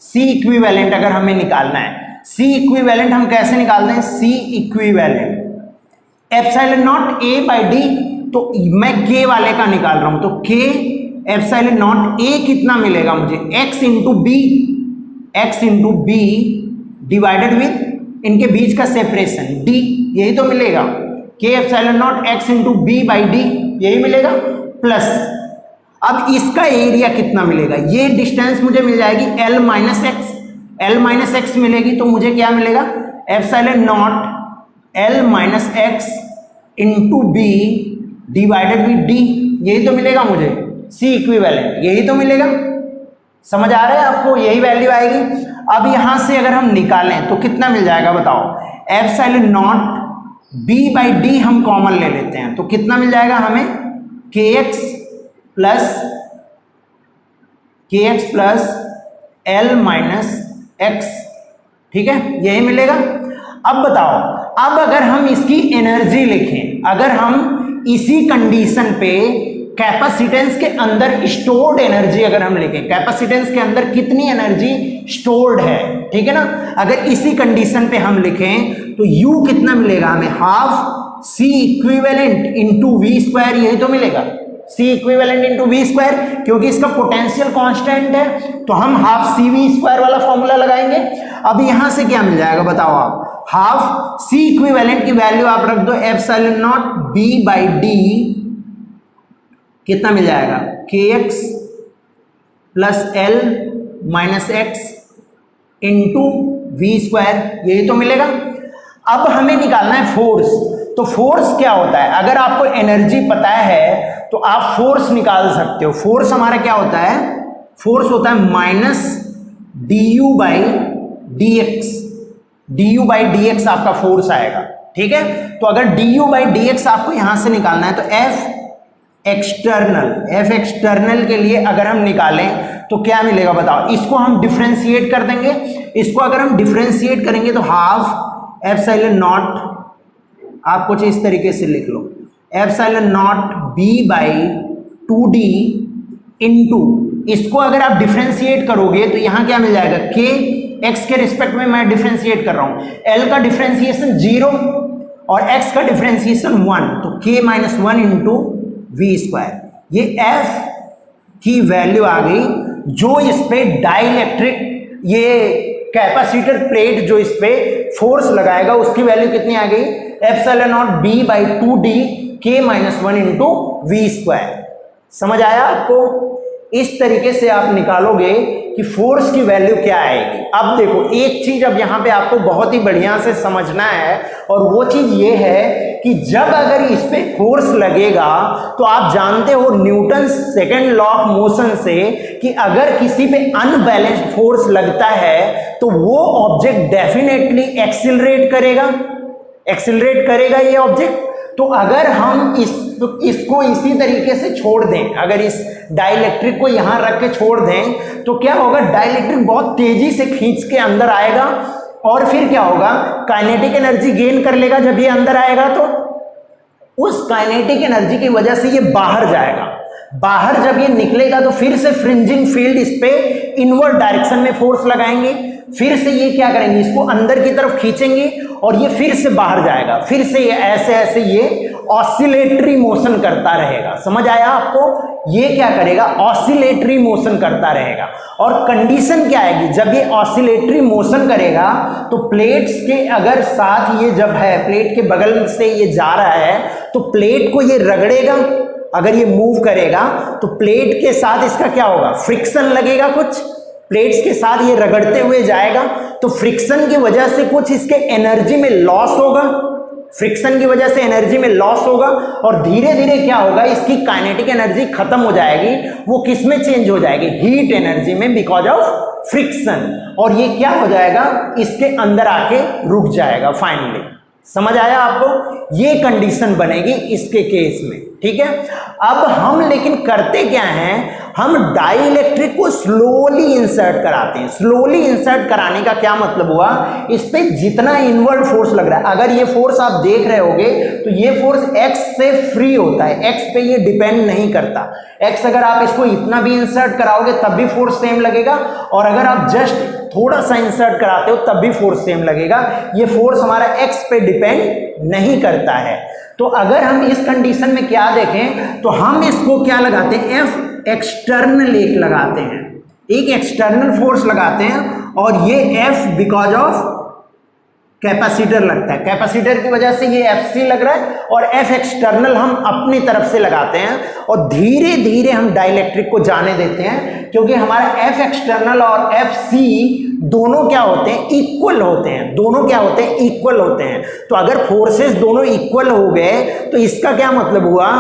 C इक्विवेलेंट अगर हमें निकालना है, C इक्विवेलेंट हम कैसे निकालते हैं, C equivalent epsilon not A by D, तो मैं K वाले का निकाल रहा हूं, तो K एप्सिलॉन नॉट A कितना मिलेगा मुझे, x into B divided with इनके बीच का सेपरेशन d, यही तो मिलेगा। K epsilon not x into B by D, यही मिलेगा, प्लस अब इसका एरिया कितना मिलेगा, ये डिस्टेंस मुझे मिल जाएगी L माइनस एक्स मिलेगी। तो मुझे क्या मिलेगा, epsilon not L minus X into B divided with D, यही तो मिलेगा मुझे C इक्विवेलेंट, यही तो मिलेगा। समझ आ रहा है आपको, यही वैल्यू आएगी। अब यहां से अगर हम निकालें तो कितना मिल जाएगा बताओ, epsilon not B by D हम कॉमन ले लेते हैं, तो कितना मिल जाएगा हमें, KX plus L minus X. ठीक है, यही मिलेगा। अब बताओ, अब अगर हम इसकी एनर्जी लिखें, अगर हम इसी कंडीशन पे कैपेसिटेंस के अंदर स्टोर्ड एनर्जी अगर हम लिखें, कैपेसिटेंस के अंदर कितनी एनर्जी स्टोर्ड है, ठीक है ना, अगर इसी कंडीशन पे हम लिखें तो U कितना मिलेगा हमें, half C equivalent into V square, यही तो मिलेगा, C equivalent into V square, क्योंकि इसका पोटेंशियल कांस्टेंट है तो हम हाफ CV स्क्वायर वाला फॉर्मूला लगाएंगे। अब यहां से क्या मिल जाएगा बताओ आप, हाफ C इक्विवेलेंट की वैल्यू आप रख दो epsilon not B by D, कितना मिल जाएगा, KX plus L minus X into V square, यही तो मिलेगा। अब हमें निकालना है फोर्स। तो फोर्स क्या होता है, अगर आपको एनर्जी पता है तो आप फोर्स निकाल सकते हो। फोर्स हमारा क्या होता है, फोर्स होता है minus du by D x, du by D x आपका फोर्स आएगा। ठीक है, तो अगर du बाई डी एक्स आपको यहां से निकालना है तो F एक्सटर्नल के लिए अगर हम निकालें तो क्या मिलेगा बताओ, इसको हम डिफरेंशिएट कर देंगे। इसको अगर हम डिफरेंशिएट करेंगे तो हाफ एप्सिलॉन नॉट, आप कुछ इस तरीके से लिख लो, epsilon not B by 2D into, इसको अगर आप डिफरेंशिएट करोगे तो यहां क्या मिल जाएगा, K x के रिस्पेक्ट में मैं डिफरेंशिएट कर रहा हूं, L का डिफरेंशिएशन 0 और x का डिफरेंशिएशन 1, तो K minus 1 into V square, ये F की वैल्यू आ गई। जो इस पे डाइलेक्ट्रिक ये कैपेसिटर प्लेट जो इस पे फोर्स लगाएगा उसकी वैल्यू कितनी आ गई, epsilon not B by 2D K minus 1 into V square. समझ आया आपको, इस तरीके से आप निकालोगे कि फोर्स की वैल्यू क्या आएगी। अब देखो एक चीज अब यहाँ पे आपको बहुत ही बढ़िया से समझना है, और वो चीज ये है कि जब अगर इस पे फोर्स लगेगा तो आप जानते हो Newton second law of motion से कि अगर किसी पे अनबैलेंस्ड फोर्स लगता है तो वो ऑब्जेक्ट डेफिनेटली एक्सिलरेट करेगा ये ऑब्जेक्ट। तो अगर हम इसको इसी तरीके से छोड़ दें, अगर इस डाइलेक्ट्रिक को यहां रख के छोड़ दें तो क्या होगा, डाइलेक्ट्रिक बहुत तेजी से खींच के अंदर आएगा और फिर क्या होगा, काइनेटिक एनर्जी गेन कर लेगा। जब ये अंदर आएगा तो उस काइनेटिक एनर्जी की वजह से ये बाहर जाएगा। बाहर जब ये निकलेगा तो फिर से फ्रिंजिंग फील्ड इस पे इनवर्ड डायरेक्शन में फोर्स लगाएंगे, फिर से ये क्या करेंगे, इसको अंदर की तरफ खींचेंगे और ये फिर से बाहर जाएगा। फिर से ये ऐसे ऐसे ये ऑसिलेटरी मोशन करता रहेगा। समझ आया आपको, ये क्या करेगा, ऑसिलेटरी मोशन करता रहेगा। और कंडीशन क्या आएगी, जब ये ऑसिलेटरी मोशन करेगा तो प्लेट्स के अगर साथ ये जब है, प्लेट के बगल से ये जा रहा है तो प्लेट को ये रगड़ेगा। अगर ये मूव करेगा तो प्लेट के साथ इसका क्या होगा, फ्रिक्शन लगेगा, कुछ प्लेट्स के साथ ये रगड़ते हुए जाएगा तो फ्रिक्शन की वजह से कुछ इसके एनर्जी में लॉस होगा, फ्रिक्शन की वजह से एनर्जी में लॉस होगा और धीरे धीरे क्या होगा, इसकी काइनेटिक एनर्जी खत्म हो जाएगी। वो किस में चेंज हो जाएगी, हीट एनर्जी में, बिकॉज ऑफ फ्रिक्शन। और ये क्या हो जाएगा, इसके अंदर आके रुक जाएगा फाइनली। समझ आया आपको, ये कंडीशन बनेगी इसके केस में। ठीक है, अब हम लेकिन करते क्या हैं, हम डाइलेक्ट्रिक को स्लोली इंसर्ट कराते हैं। स्लोली इंसर्ट कराने का क्या मतलब हुआ, इस पे जितना इनवर्ड फोर्स लग रहा है, अगर ये फोर्स आप देख रहे होगे तो ये फोर्स x से फ्री होता है, x पे ये डिपेंड नहीं करता। x अगर आप इसको इतना भी इंसर्ट कराओगे तब भी फोर्स सेम लगेगा, और अगर आप जस्ट थोड़ा सा इंसर्ट कराते हो तब भी फोर्स सेम लगेगा। ये फोर्स हमारा x पे डिपेंड नहीं करता है। तो अगर हम इस कंडीशन में क्या देखें तो हम इसको क्या लगाते हैं, F एक्सटर्नल एक लगाते हैं, एक एक्सटर्नल फोर्स लगाते हैं और ये F बिकॉज ऑफ कैपेसिटर लगता है, कैपेसिटर की वजह से ये FC लग रहा है, और F एक्सटर्नल हम अपनी तरफ से लगाते हैं और धीरे धीरे हम डाइलेक्ट्रिक को जाने देते हैं, क्योंकि हमारा F एक्सटर्नल और FC दोनों क्या होते हैं, इक्वल होते हैं। दोनों क्या होते हैं, इक्वल होते हैं। तो अगर फोर्सेस दोनों इक्वल हो गए तो इसका क्या मतलब हुआ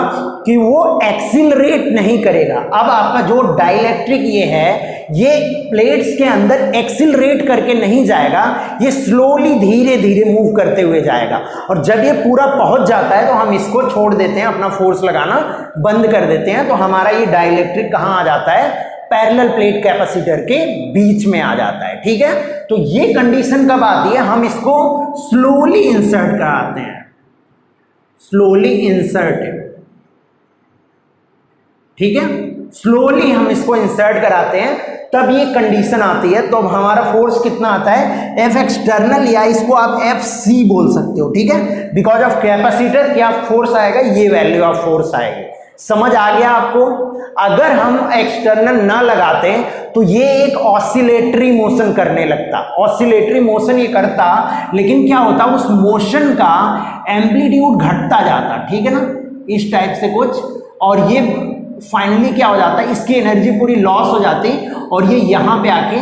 कि वो एक्सिलरेट नहीं करेगा। अब आपका जो डाइलेक्ट्रिक ये है, ये प्लेट्स के अंदर एक्सिलरेट करके नहीं जाएगा, ये स्लोली धीरे धीरे मूव करते हुए जाएगा। और जब ये पूरा पहुंच जाता है तो हम इसको छोड़ देते हैं, अपना फोर्स लगाना बंद कर देते हैं। तो हमारा ये डाइलेक्ट्रिक कहां आ जाता है, पैरेलल प्लेट कैपेसिटर के बीच में आ जाता है। ठीक है, तो ये कंडीशन कब आती है, हम इसको स्लोली इंसर्ट कराते हैं, स्लोली इंसर्ट। ठीक है, स्लोली हम इसको इंसर्ट कराते हैं, तब ये कंडीशन आती है। तो हमारा फोर्स कितना आता है, F एक्सटर्नल, या इसको आप FC बोल सकते हो। ठीक है, बिकॉज ऑफ कैपेसिटर क्या फोर्स आएगा, ये वैल्यू ऑफ फोर्स आएगी। समझ आ गया आपको। अगर हम एक्सटर्नल ना लगाते तो ये एक ऑसिलेटरी मोशन करने लगता, ऑसिलेटरी मोशन ये करता, लेकिन क्या होता, उस मोशन का एम्पलीट्यूड घटता जाता। ठीक है ना, इस टाइप से कुछ, और ये फाइनली क्या हो जाता है, इसकी एनर्जी पूरी लॉस हो जाती और ये यहां पे आके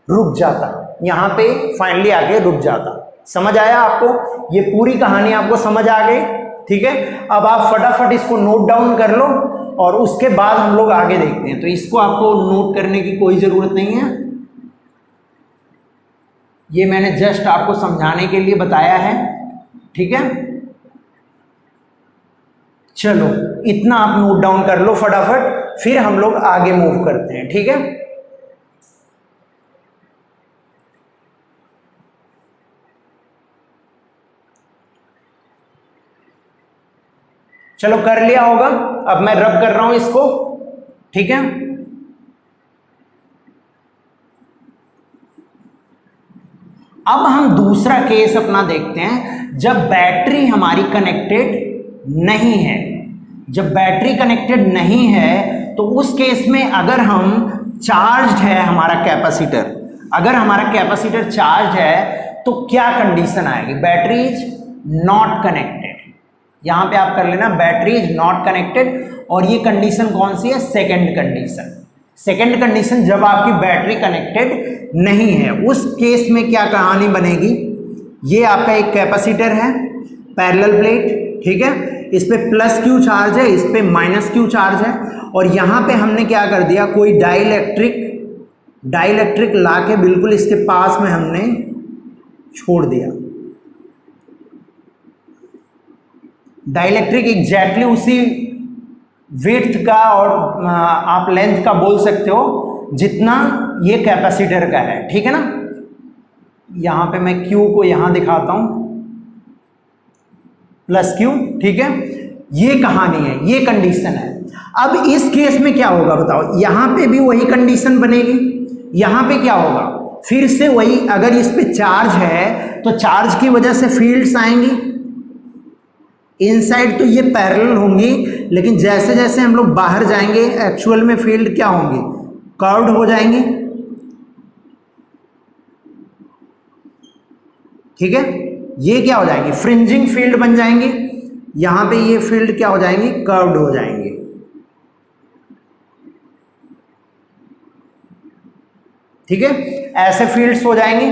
रुक जाता, यहां पे फाइनली आके रुक जाता। समझ आया आपको, ये पूरी कहानी आपको समझ आ गई। ठीक है, अब आप फटाफट इसको नोट डाउन कर लो और उसके बाद हम लोग आगे देखते हैं। तो इसको आपको नोट करने की कोई जरूरत नहीं है, ये मैंने जस्ट आपको समझाने के लिए बताया है। ठीक है, चलो इतना आप नोट डाउन कर लो फटाफट, फिर हम लोग आगे मूव करते हैं। ठीक है, चलो कर लिया होगा। अब मैं रब कर रहा हूं इसको। ठीक है, अब हम दूसरा केस अपना देखते हैं, जब बैटरी हमारी कनेक्टेड नहीं है। जब बैटरी कनेक्टेड नहीं है तो उस केस में अगर हम चार्ज्ड है हमारा कैपेसिटर, अगर हमारा कैपेसिटर चार्ज है तो क्या कंडीशन आएगी, बैटरी इज नॉट कनेक्टेड। यहां पे आप कर लेना बैटरी इज नॉट कनेक्टेड, और ये कंडीशन कौन सी है, सेकंड कंडीशन। सेकेंड कंडीशन जब आपकी बैटरी कनेक्टेड नहीं है, उस केस में क्या कहानी बनेगी, ये आपका एक कैपेसिटर है पैरेलल प्लेट, ठीक है, इस पे प्लस क्यू चार्ज है, इस पे माइनस क्यू चार्ज है, और यहाँ पे हमने क्या कर दिया, कोई डाइलेक्ट्रिक लाके बिल्कुल इसके पास में हमने छोड़ दिया। डाइलेक्ट्रिक एग्जैक्टली उसी विड्थ का और आप लेंथ का बोल सकते हो जितना ये कैपेसिटर का है, ठीक है ना। यहां पे मैं Q को यहां दिखाता हूं, प्लस Q, ठीक है, ये कहानी है, ये कंडीशन है। अब इस केस में क्या होगा बताओ, यहां पे भी वही कंडीशन बनेगी, यहां पे क्या होगा, फिर से वही, अगर इस पे चार्ज है तो चार्ज की वजह से फील्ड्स आएंगी इनसाइड, तो ये पैरेलल होंगी, लेकिन जैसे जैसे हम लोग बाहर जाएंगे एक्चुअल में फील्ड क्या होंगी, कर्व्ड हो जाएंगी, ठीक है, ये क्या हो जाएंगी, फ्रिंजिंग फील्ड बन जाएंगी, यहां पे ये फील्ड क्या हो जाएंगी, कर्व्ड हो जाएंगे, ठीक है, ऐसे फील्ड्स हो जाएंगी।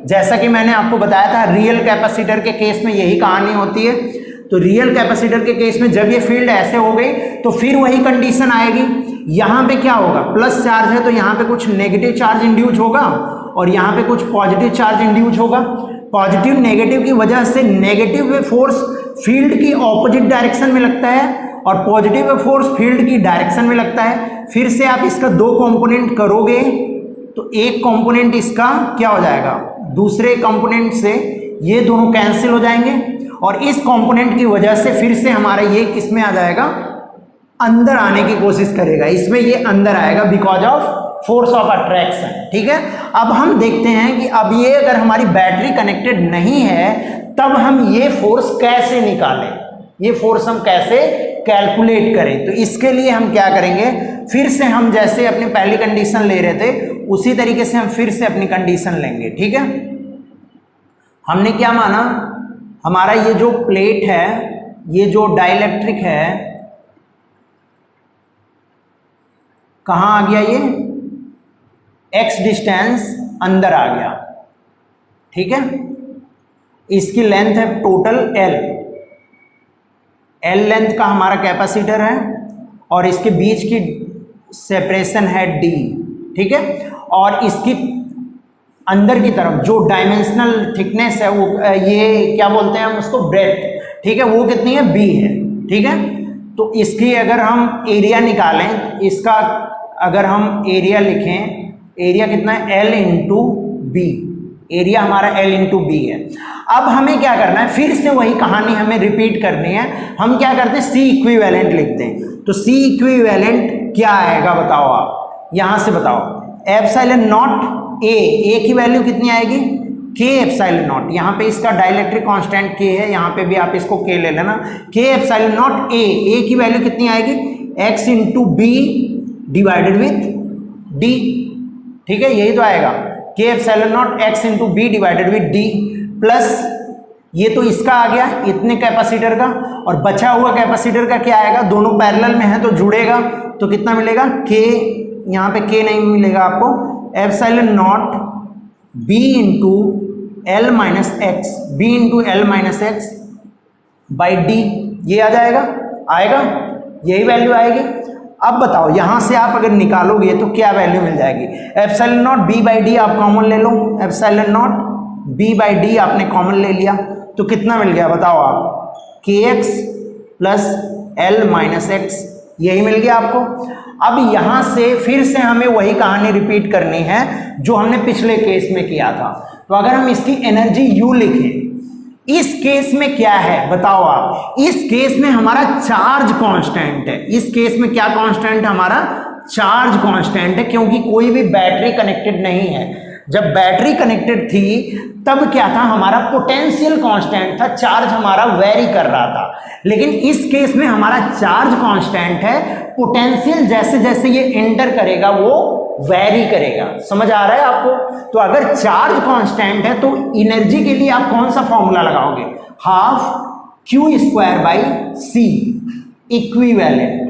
जैसा कि मैंने आपको बताया था रियल कैपेसिटर के केस में यही कहानी होती है। तो रियल कैपेसिटर के केस में जब ये फील्ड ऐसे हो गई तो फिर वही कंडीशन आएगी, यहां पे क्या होगा, प्लस चार्ज है तो यहां पे कुछ नेगेटिव चार्ज इंड्यूस होगा और यहां पे कुछ पॉजिटिव चार्ज इंड्यूस होगा। पॉजिटिव नेगेटिव की वजह से नेगेटिव फोर्स फील्ड की ऑपोजिट डायरेक्शन में लगता है और पॉजिटिव फोर्स फील्ड की डायरेक्शन में लगता है। फिर से आप इसका दो कंपोनेंट करोगे तो एक कंपोनेंट इसका क्या हो जाएगा, दूसरे कंपोनेंट से ये दोनों कैंसिल हो जाएंगे और इस कंपोनेंट की वजह से फिर से हमारा ये किसमें आ जाएगा, अंदर आने की कोशिश करेगा, इसमें ये अंदर आएगा because of force of attraction, ठीक है। अब हम देखते हैं कि अब ये अगर हमारी बैटरी कनेक्टेड नहीं है तब हम ये फोर्स कैसे निकालें, ये फोर्स हम कैसे कैलकुलेट करें। तो इसके लिए हम क्या करेंगे, फिर से हम जैसे अपनी पहली कंडीशन ले रहे थे उसी तरीके से हम फिर से अपनी कंडीशन लेंगे, ठीक है। हमने क्या माना, हमारा ये जो प्लेट है, ये जो डाइलेक्ट्रिक है, कहां आ गया, ये x डिस्टेंस अंदर आ गया, ठीक है। इसकी लेंथ है टोटल L लेंथ का हमारा कैपेसिटर है और इसके बीच की सेपरेशन है D, ठीक है। और इसकी अंदर की तरफ जो डायमेंशनल थिकनेस है वो ये क्या बोलते हैं हम उसको, ब्रेथ, ठीक है, वो कितनी है, B है, ठीक है। तो इसकी अगर हम एरिया निकालें, इसका अगर हम एरिया लिखें, एरिया कितना है, L इंटू बी, एरिया हमारा L इंटू बी है। अब हमें क्या करना है, फिर से वही कहानी हमें रिपीट करनी है। हम क्या करते हैं, C इक्विवेलेंट लिखते हैं। तो C इक्विवेलेंट क्या आएगा बताओ, आप यहां से बताओ, एप्सिलॉन नॉट ए की वैल्यू कितनी आएगी, K एप्सिलॉन नॉट, यहाँ पे इसका डाइलेक्ट्रिक कांस्टेंट K है, यहाँ पे भी आप इसको K ले लेना, K एप्सिलॉन नॉट ए की वैल्यू कितनी आएगी, x into B divided with D, ठीक है, यही तो आएगा, K epsilon not x into B divided with D plus ये तो इसका आ गया इतने कैपेसिटर का, और बचा हुआ कैपेसिटर का क्या आएगा, दोनों पैरेलल में है तो जुड़ेगा, तो कितना मिलेगा, K, यहाँ पे K नहीं मिलेगा आपको, epsilon not B into L minus x, B into L minus x by D, ये आ जाएगा, आएगा, यही वैल्यू आएगी। अब बताओ यहां से आप अगर निकालोगे तो क्या वैल्यू मिल जाएगी, epsilon not B by D आप कॉमन ले लो, epsilon not B by D आपने कॉमन ले लिया तो कितना मिल गया बताओ आप, kx plus L minus X, यही मिल गया आपको। अब यहां से फिर से हमें वही कहानी रिपीट करनी है जो हमने पिछले केस में किया था। तो अगर हम इसकी एनर्जी U लिखें, इस केस में क्या है बताओ आप, इस केस में हमारा चार्ज कांस्टेंट है, इस केस में क्या कांस्टेंट, हमारा चार्ज कांस्टेंट है, क्योंकि कोई भी बैटरी कनेक्टेड नहीं है। जब बैटरी कनेक्टेड थी तब क्या था, हमारा पोटेंशियल कांस्टेंट था, चार्ज हमारा वेरी कर रहा था। लेकिन इस केस में हमारा चार्ज कांस्टेंट है, पोटेंशियल जैसे जैसे ये एंटर करेगा वो वेरी करेगा। समझ आ रहा है आपको? तो अगर चार्ज कांस्टेंट है तो एनर्जी के लिए आप कौन सा फॉर्मूला लगाओगे, half Q square by C equivalent,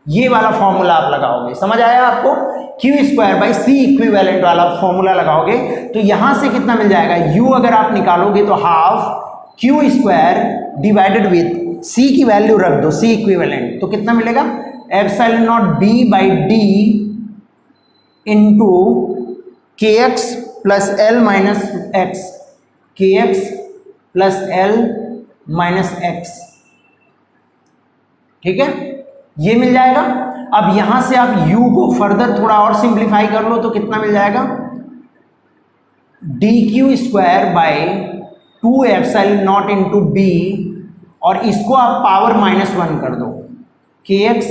ये वाला फॉर्मूला आप लगाओगे। समझ आया आपको? Q square by C equivalent वाला फॉर्मूला लगाओगे तो यहां से कितना मिल जाएगा, यू अगर आप निकालोगे तो half Q square divided with C की वैल्यू रख दो, सी इक्विवेलेंट, तो कितना मिलेगा, epsilon naught B by D into K X plus L minus X, K X plus L minus X, ठीक है, ये मिल जाएगा। अब यहां से आप u को फर्दर थोड़ा और सिंप्लीफाई कर लो तो कितना मिल जाएगा, D Q square by 2 epsilon not into B, और इसको आप पावर -1 कर दो, K X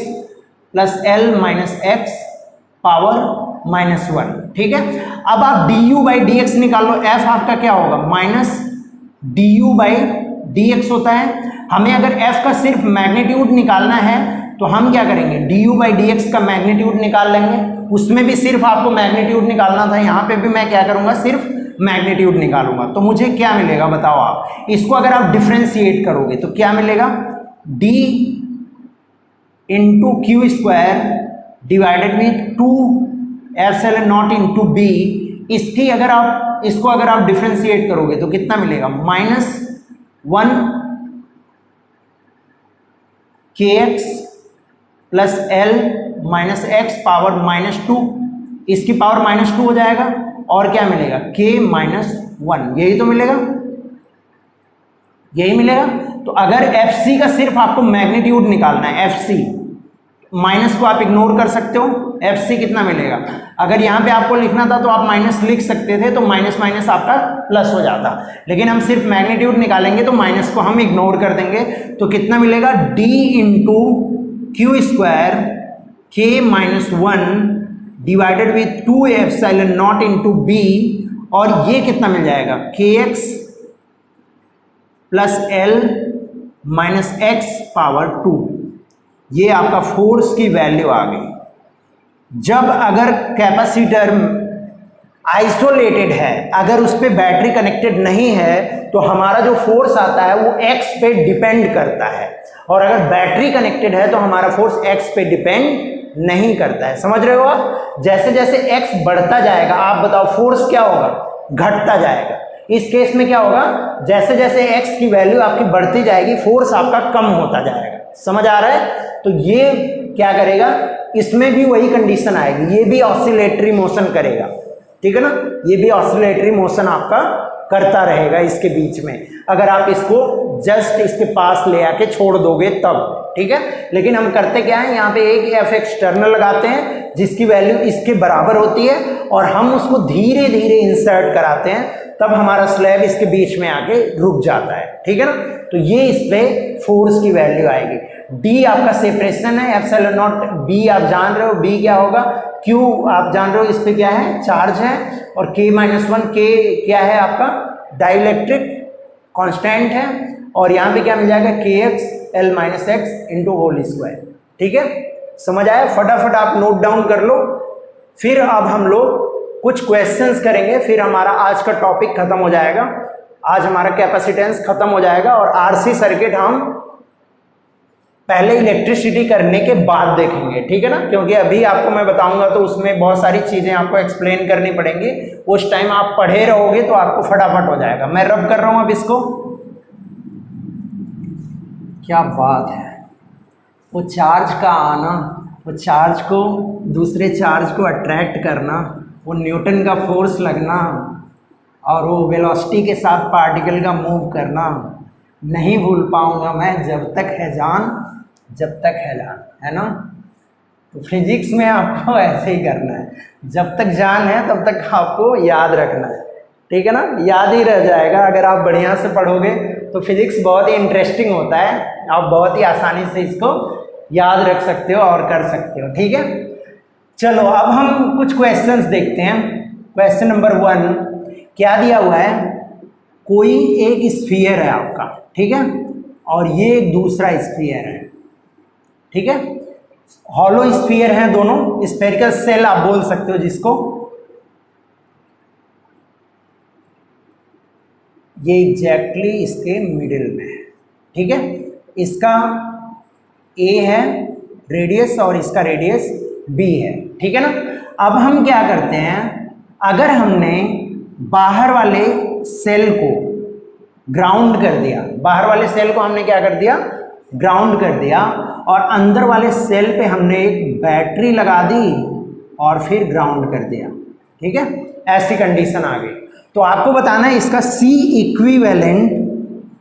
plus L minus X power -1, ठीक है। अब आप D U by D X निकाल लो, एफ आपका क्या होगा, minus D U by D X होता है। हमें अगर एफ का सिर्फ मैग्नीट्यूड निकालना है तो हम क्या करेंगे, D U by D x का मैग्नीट्यूड निकाल लेंगे, उसमें भी सिर्फ आपको मैग्नीट्यूड निकालना था, यहाँ पे भी मैं क्या करूँगा, सिर्फ मैग्नीट्यूड निकालूंगा। तो मुझे क्या मिलेगा बताओ आप, इसको अगर आप डिफ्रेंशिएट करोगे तो क्या मिलेगा, D into Q square divided with 2 epsilon not into B, इसको अगर आप डिफ्रेंशिएट करोगे तो कितना मिलेगा, -1 के X plus L minus X power -2, इसकी पावर -2 हो जाएगा, और क्या मिलेगा, k -1, यही तो मिलेगा, यही मिलेगा। तो अगर fc का सिर्फ आपको मैग्नीट्यूड निकालना है, fc माइनस को आप इग्नोर कर सकते हो, fc कितना मिलेगा, अगर यहाँ पे आपको लिखना था तो आप माइनस लिख सकते थे, तो माइनस माइनस आपका प्लस हो जाता, लेकिन हम सिर्फ मैग्नीट्यूड निकालेंगे तो माइनस को हम इग्नोर कर देंगे, तो कितना मिलेगा, d into Q square k -1 divided with 2 epsilon not into B, और ये कितना मिल जाएगा, K X plus L minus X power 2, ये आपका फोर्स की वैल्यू आ गई। जब अगर कैपेसिटर आइसोलेटेड है, अगर उस पर बैटरी कनेक्टेड नहीं है, तो हमारा जो फोर्स आता है वो एक्स पे डिपेंड करता है, और अगर बैटरी कनेक्टेड है तो हमारा फोर्स एक्स पे डिपेंड नहीं करता है। समझ रहे हो आप, जैसे जैसे एक्स बढ़ता जाएगा, आप बताओ फोर्स क्या होगा, घटता जाएगा। इस केस में क्या होगा, जैसे जैसे एक्स की वैल्यू आपकी बढ़ती जाएगी, फोर्स आपका कम होता जाएगा। समझ आ रहा है, तो ये क्या करेगा, इसमें भी वही कंडीशन आएगी, ये भी ऑसिलेटरी मोशन करेगा, ठीक है ना, ये भी ऑसिलेटरी मोशन आपका करता रहेगा इसके बीच में, अगर आप इसको जस्ट इसके पास ले आके छोड़ दोगे तब, ठीक है। लेकिन हम करते क्या है, यहाँ पे एक एफ एक्सटर्नल लगाते हैं जिसकी वैल्यू इसके बराबर होती है, और हम उसको धीरे धीरे इंसर्ट कराते हैं, तब हमारा स्लैब इसके बीच में आके रुक जाता है, ठीक है ना। तो ये इस पे फोर्स की वैल्यू आएगी। डी आपका सेपरेशन है, एप्सिलॉन नॉट बी आप जान रहे हो, बी क्या होगा, क्यू आप जान रहे हो, इस पे क्या है, चार्ज है, और k -1, k क्या है आपका, डाइलेक्ट्रिक कांस्टेंट है, और यहाँ पे क्या मिल जाएगा, K X L minus X into whole square, ठीक है। समझ आया, फटाफट आप नोट डाउन कर लो, फिर अब हम लोग कुछ क्वेश्चंस करेंगे, फिर हमारा आज का टॉपिक खत्म हो जाएगा, आज हमारा कैपेसिटेंस खत्म हो जाएगा, और आरसी सर्किट हम पहले इलेक्ट्रिसिटी करने के बाद देखेंगे, ठीक है ना, क्योंकि अभी आपको मैं बताऊंगा तो उसमें बहुत सारी चीजें आपको एक्सप्लेन करनी पड़ेंगी, उस टाइम आप पढ़े रहोगे तो आपको फटाफट हो जाएगा। मैं रब कर रहा हूं अब इसको, क्या बात है, वो चार्ज का आना, वो चार्ज को दूसरे चार्ज को अट्रैक्ट करना, वो न्यूटन का फोर्स लगना, और वो वेलोसिटी के साथ पार्टिकल का मूव करना, नहीं भूल पाऊंगा मैं जब तक है जान, जब तक है जान, है ना। तो फिजिक्स में आपको ऐसे ही करना है, जब तक जान है तब तक आपको याद रखना है, ठीक है ना, याद ही रह जाएगा अगर आप बढ़िया से पढ़ोगे। तो फिजिक्स बहुत ही इंटरेस्टिंग होता है, आप बहुत ही आसानी से इसको याद रख सकते हो और कर सकते हो, ठीक है। चलो अब हम कुछ क्वेश्चंस देखते हैं। क्वेश्चन नंबर 1 क्या दिया हुआ है, कोई एक स्फीयर है आपका, ठीक है, और ये एक दूसरा स्फीयर है, ठीक है, हॉलो स्फीयर है दोनों, स्फेरिकल सेल आप बोल सकते हो जिसको, ये एग्जैक्टली इसके मिडिल में है, ठीक है, इसका ए है रेडियस और इसका रेडियस बी है, ठीक है ना। अब हम क्या करते हैं, अगर हमने बाहर वाले सेल को ग्राउंड कर दिया, बाहर वाले सेल को हमने क्या कर दिया, ग्राउंड कर दिया, और अंदर वाले सेल पे हमने एक बैटरी लगा दी और फिर ग्राउंड कर दिया, ठीक है, ऐसी कंडीशन आ गई। तो आपको बताना है इसका C इक्विवेलेंट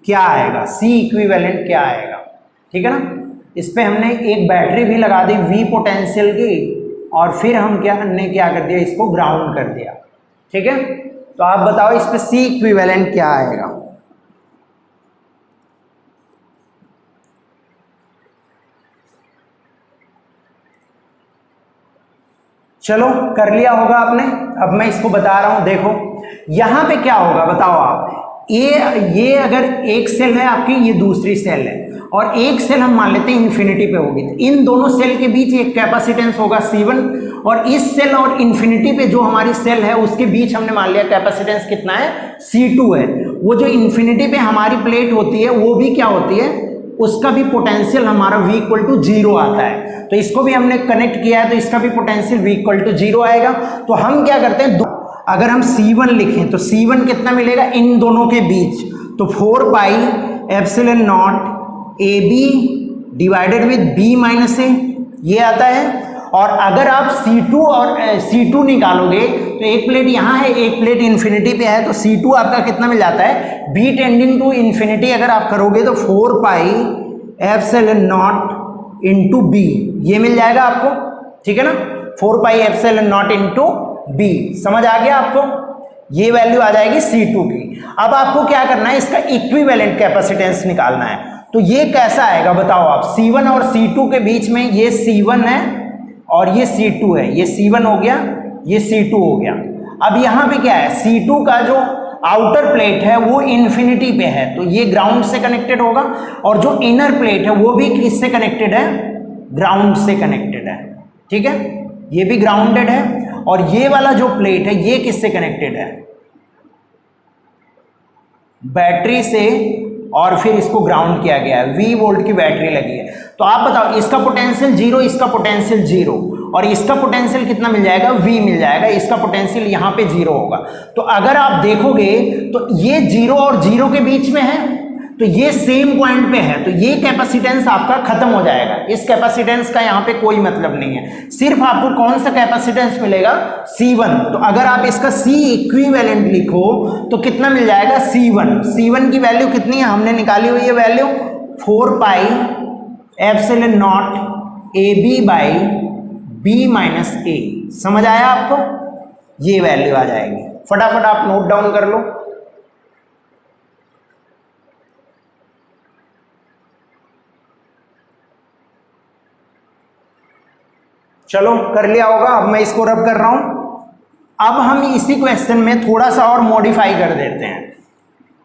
क्या आएगा, C इक्विवेलेंट क्या आएगा, ठीक है ना। इस पे हमने एक बैटरी भी लगा दी V पोटेंशियल की, और फिर हमने क्या कर दिया, इसको ग्राउंड कर दिया, ठीक है। तो आप बताओ इस पे C इक्विवेलेंट क्या आएगा। चलो कर लिया होगा आपने। अब मैं इसको बता रहा हूं, देखो यहां पे क्या होगा बताओ आप। ये अगर एक सेल है आपकी, ये दूसरी सेल है, और एक सेल हम मान लेते हैं इन्फिनिटी पे होगी, तो इन दोनों सेल के बीच एक कैपेसिटेंस होगा C1, और इस सेल और इन्फिनिटी पे जो हमारी सेल है उसके बीच हमने मान लिया कैपेसिटेंस कितना है, C2 है। वो जो इन्फिनिटी पे हमारी प्लेट होती है वो भी क्या होती है, उसका भी पोटेंशियल हमारा V इक्वल टू 0 आता है। तो इसको भी हमने कनेक्ट किया है, तो इसका भी पोटेंशियल V इक्वल टू 0 आएगा। तो हम क्या करते हैं, अगर हम C1 लिखें तो C1 कितना मिलेगा इन दोनों के बीच, तो 4 pi epsilon not AB divided with B minus A, ये आता है। और अगर आप C2 और C2 निकालोगे तो एक प्लेट यहाँ है, एक प्लेट इन्फिनिटी पे है, तो C2 आपका कितना मिल जाता है, B टेंडिंग टू इन्फिनिटी अगर आप करोगे तो 4 pi epsilon not into B, ये मिल जाएगा आपको, ठीक है ना, 4 pi epsilon not into B। समझ आ गया आपको, ये वैल्यू आ जाएगी C2 की। अब आपको क्या करना है, इसका इक्विवेलेंट कैपेसिटेंस निकालना है। तो ये कैसा आएगा बताओ आप, C1 और C2 के बीच में ये C1 है और ये C2 है, ये C1 हो गया, ये C2 हो गया। अब यहाँ पे क्या है, C2 का जो आउटर प्लेट है वो इन्फिनिटी पे है, तो ये ग्राउंड से कनेक्टेड होगा, और जो इनर प्लेट है वो भी किससे कनेक्टेड है, ग्राउंड से कनेक्टेड है, ठीक है, ये भी ग्राउंडेड है। और ये वाला जो प्लेट है ये किससे कनेक्टेड है, बैटरी से, और फिर इसको ग्राउंड किया गया है, V वोल्ट की बैटरी लगी है। तो आप बताओ इसका पोटेंशियल 0, इसका पोटेंशियल 0, और इसका पोटेंशियल कितना मिल जाएगा, V मिल जाएगा, इसका पोटेंशियल यहाँ पे 0 होगा। तो अगर आप देखोगे तो ये 0 और 0 के बीच में है, तो ये सेम पॉइंट पे है, तो ये कैपेसिटेंस आपका खत्म हो जाएगा, इस कैपेसिटेंस का यहाँ पे कोई मतलब नहीं है। सिर्फ आपको कौन सा कैपेसिटेंस मिलेगा, C1। तो अगर आप इसका C इक्विवेलेंट लिखो तो कितना मिल जाएगा, C1। C1 की वैल्यू कितनी है, हमने निकाली हुई है value 4 pi epsilon not AB by B minus A। समझ आया आपको, ये वैल्यू आ जाएगी। फटाफट आप नोट डाउन कर लो। चलो कर लिया होगा। अब मैं इसको रब कर रहा हूं। अब हम इसी क्वेश्चन में थोड़ा सा और मॉडिफाई कर देते हैं,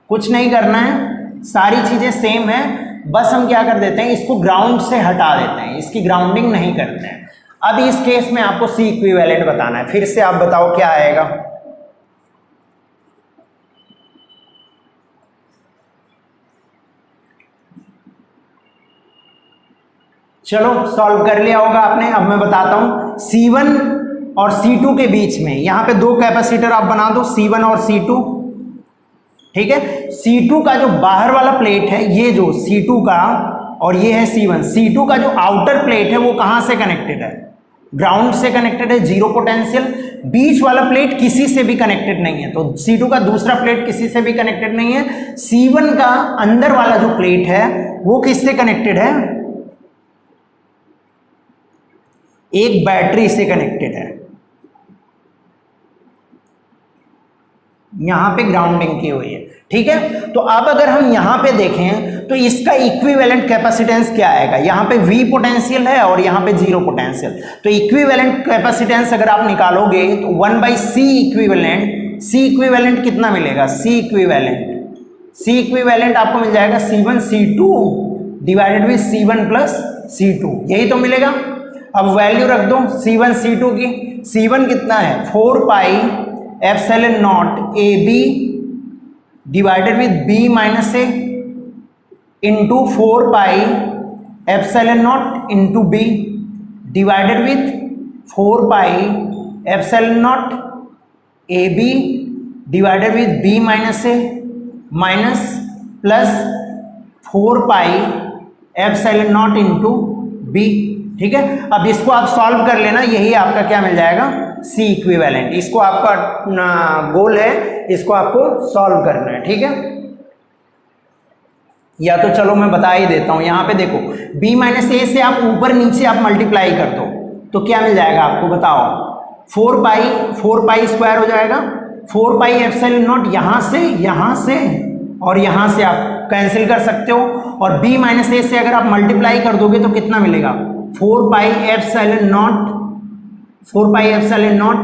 कुछ नहीं करना है, सारी चीजें सेम है, बस हम क्या कर देते हैं, इसको ग्राउंड से हटा देते हैं, इसकी ग्राउंडिंग नहीं करते हैं। अब इस केस में आपको C इक्विवेलेंट बताना है, फिर से आप बताओ क्या आएगा। चलो सॉल्व कर लिया होगा आपने। अब मैं बताता हूं, C1 और C2 के बीच में यहां पे दो कैपेसिटर आप बना दो, C1 और C2, ठीक है। C2 का जो बाहर वाला प्लेट है, ये जो C2 का, और ये है C1। C2 का जो आउटर प्लेट है वो कहां से कनेक्टेड है, ग्राउंड से कनेक्टेड है, 0 पोटेंशियल। बीच वाला प्लेट किसी से भी कनेक्टेड नहीं है, तो C2 का दूसरा प्लेट किसी से भी कनेक्टेड नहीं है। C1 का अंदर वाला जो प्लेट है वो किससे कनेक्टेड है, एक बैटरी से कनेक्टेड है, यहां पे ग्राउंडिंग की हुई है, ठीक है। तो अब अगर हम यहां पे देखें तो इसका इक्विवेलेंट कैपेसिटेंस क्या आएगा, यहां पे V पोटेंशियल है और यहां पे 0 पोटेंशियल, तो इक्विवेलेंट कैपेसिटेंस अगर आप निकालोगे तो 1/C इक्विवेलेंट, C इक्विवेलेंट कितना मिलेगा, C इक्विवेलेंट आपको मिल जाएगा C1 C2 divided with C1 plus C2, यही तो मिलेगा। अब वैल्यू रख दो C1 C2 की, C1 कितना है 4 pi epsilon not AB divided with B minus A into 4 pi epsilon not into B divided with 4 pi epsilon not A B divided with B minus A minus plus 4 pi epsilon not into B. ठीक है, अब इसको आप solve कर लेना, यही आपका क्या मिल जाएगा, सी इक्विवेलेंट। इसको आपका गोल है, इसको आपको सॉल्व करना है। ठीक है, या तो चलो मैं बता ही देता हूं, यहां पे देखो b माइनस ए से आप ऊपर नीचे आप मल्टीप्लाई कर दो तो क्या मिल जाएगा आपको, बताओ, 4 पाई स्क्वायर हो जाएगा, 4 पाई एप्सिलॉन नॉट यहां से और यहां से आप कैंसिल कर सकते हो, और b माइनस ए से अगर आप मल्टीप्लाई कर दोगे तो कितना मिलेगा, 4 pi epsilon naught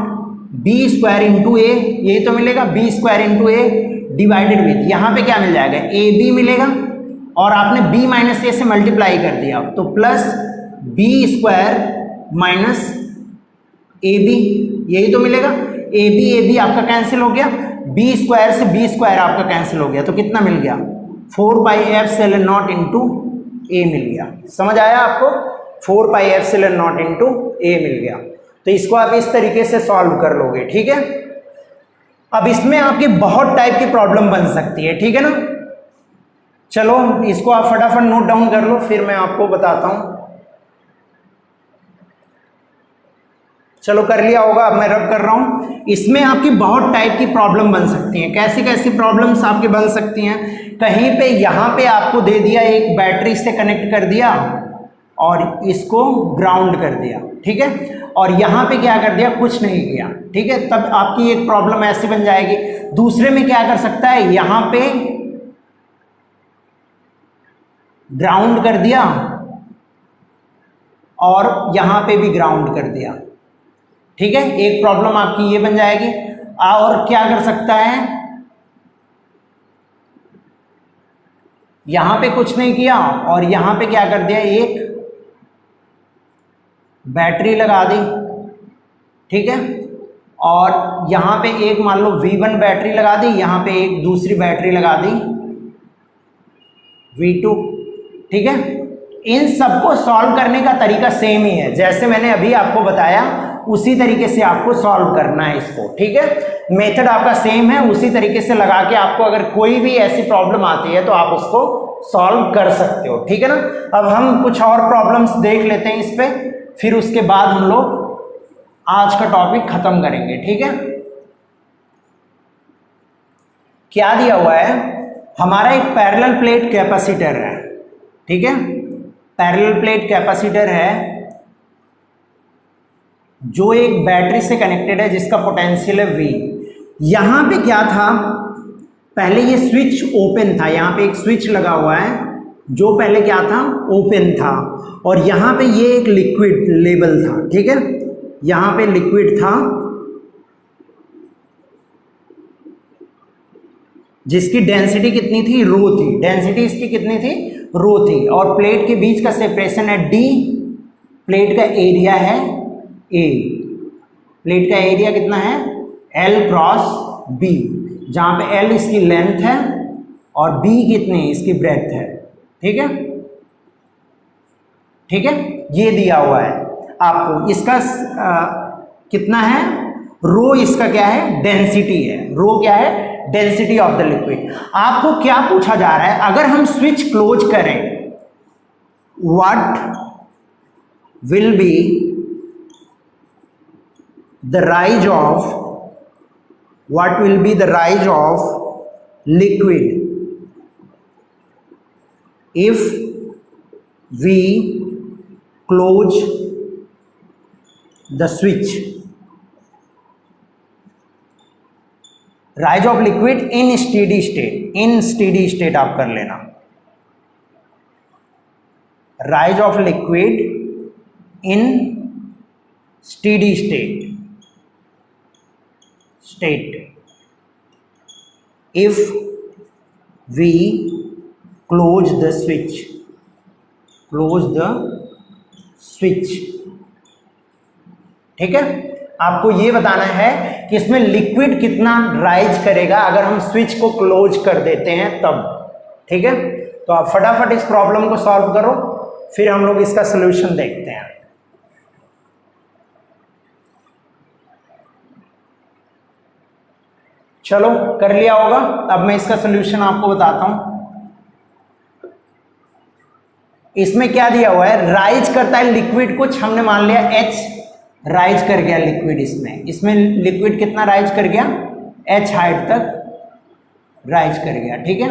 B square into A, यही तो मिलेगा, B square into A divided with, यहां पे क्या मिल जाएगा, ए बी मिलेगा, और आपने b माइनस ए से मल्टीप्लाई कर दिया तो plus B square minus A B, यही तो मिलेगा, ए बी आपका कैंसिल हो गया, बी स्क्वायर से बी स्क्वायर आपका कैंसिल हो गया, तो कितना मिल गया, 4 pi epsilon not into A मिल गया। समझ आया आपको, 4 pi epsilon not into A मिल गया। तो इसको आप इस तरीके से सॉल्व कर लोगे। ठीक है, अब इसमें आपकी बहुत टाइप की प्रॉब्लम बन सकती है। ठीक है ना, चलो इसको आप फटाफट नोट डाउन कर लो, फिर मैं आपको बताता हूं। चलो कर लिया होगा, अब मैं रब कर रहा हूं। इसमें आपकी बहुत टाइप की प्रॉब्लम बन सकती हैं। कैसी कैसी प्रॉब्लम्स आपकी बन सकती हैं, कहीं पे यहां पे आपको दे दिया, एक बैटरी से कनेक्ट कर दिया और इसको ग्राउंड कर दिया। ठीक है, और यहां पे क्या कर दिया, कुछ नहीं किया। ठीक है, तब आपकी एक प्रॉब्लम ऐसी बन जाएगी। दूसरे में क्या कर सकता है, यहां पे ग्राउंड कर दिया और यहां पे भी ग्राउंड कर दिया। ठीक है, एक प्रॉब्लम आपकी ये बन जाएगी। और क्या कर सकता है, यहां पे कुछ नहीं किया और यहां पे क्या कर दिया, एक बैटरी लगा दी। ठीक है, और यहां पे एक मान लो V1 बैटरी लगा दी, यहां पे एक दूसरी बैटरी लगा दी V2। ठीक है, इन सबको सॉल्व करने का तरीका सेम ही है, जैसे मैंने अभी आपको बताया उसी तरीके से आपको सॉल्व करना है इसको। ठीक है, मेथड आपका सेम है, उसी तरीके से लगा के आपको अगर कोई भी ऐसी प्रॉब्लम आती है तो आप उसको सॉल्व कर सकते हो। ठीक है ना, अब हम कुछ और प्रॉब्लम्स देख लेते हैं इस पे, फिर उसके बाद हम लोग आज का टॉपिक खत्म करेंगे। ठीक है, क्या दिया हुआ है, हमारा एक पैरेलल प्लेट कैपेसिटर है। ठीक है, पैरेलल प्लेट कैपेसिटर है जो एक बैटरी से कनेक्टेड है, जिसका पोटेंशियल है V। यहां पे क्या था, पहले ये स्विच ओपन था, यहां पे एक स्विच लगा हुआ है जो पहले क्या था, ओपन था, और यहां पे ये एक लिक्विड लेवल था। ठीक है, यहां पे लिक्विड था जिसकी डेंसिटी कितनी थी, रो थी, डेंसिटी इसकी कितनी थी, रो थी, और प्लेट के बीच का सेपरेशन है D, प्लेट का एरिया है A, प्लेट का एरिया कितना है, L क्रॉस B, जहां पे L इसकी लेंथ है और B कितनी इसकी ब्रेड्थ है। ठीक है, ठीक है, ये दिया हुआ है आपको, इसका कितना है, रो इसका क्या है, डेंसिटी है, रो क्या है, डेंसिटी ऑफ द लिक्विड। आपको क्या पूछा जा रहा है, अगर हम स्विच क्लोज करें, what will be the rise of, what will be the rise of liquid if we close the switch, rise of liquid in steady state, in steady state आप कर लेना, rise of liquid in steady state if we close the switch, ठीक है, आपको ये बताना है कि इसमें लिक्विड कितना राइज करेगा अगर हम स्विच को क्लोज कर देते हैं तब। ठीक है, तो आप फटाफट इस प्रॉब्लम को सॉल्व करो, फिर हम लोग इसका सोल्यूशन देखते हैं। चलो कर लिया होगा। अब मैं इसका सोल्यूशन आपको बताता हूं। इसमें क्या दिया हुआ है, राइज करता है लिक्विड कुछ, हमने मान लिया H राइज कर गया लिक्विड। इसमें लिक्विड कितना राइज कर गया, H हाइट तक राइज कर गया। ठीक है,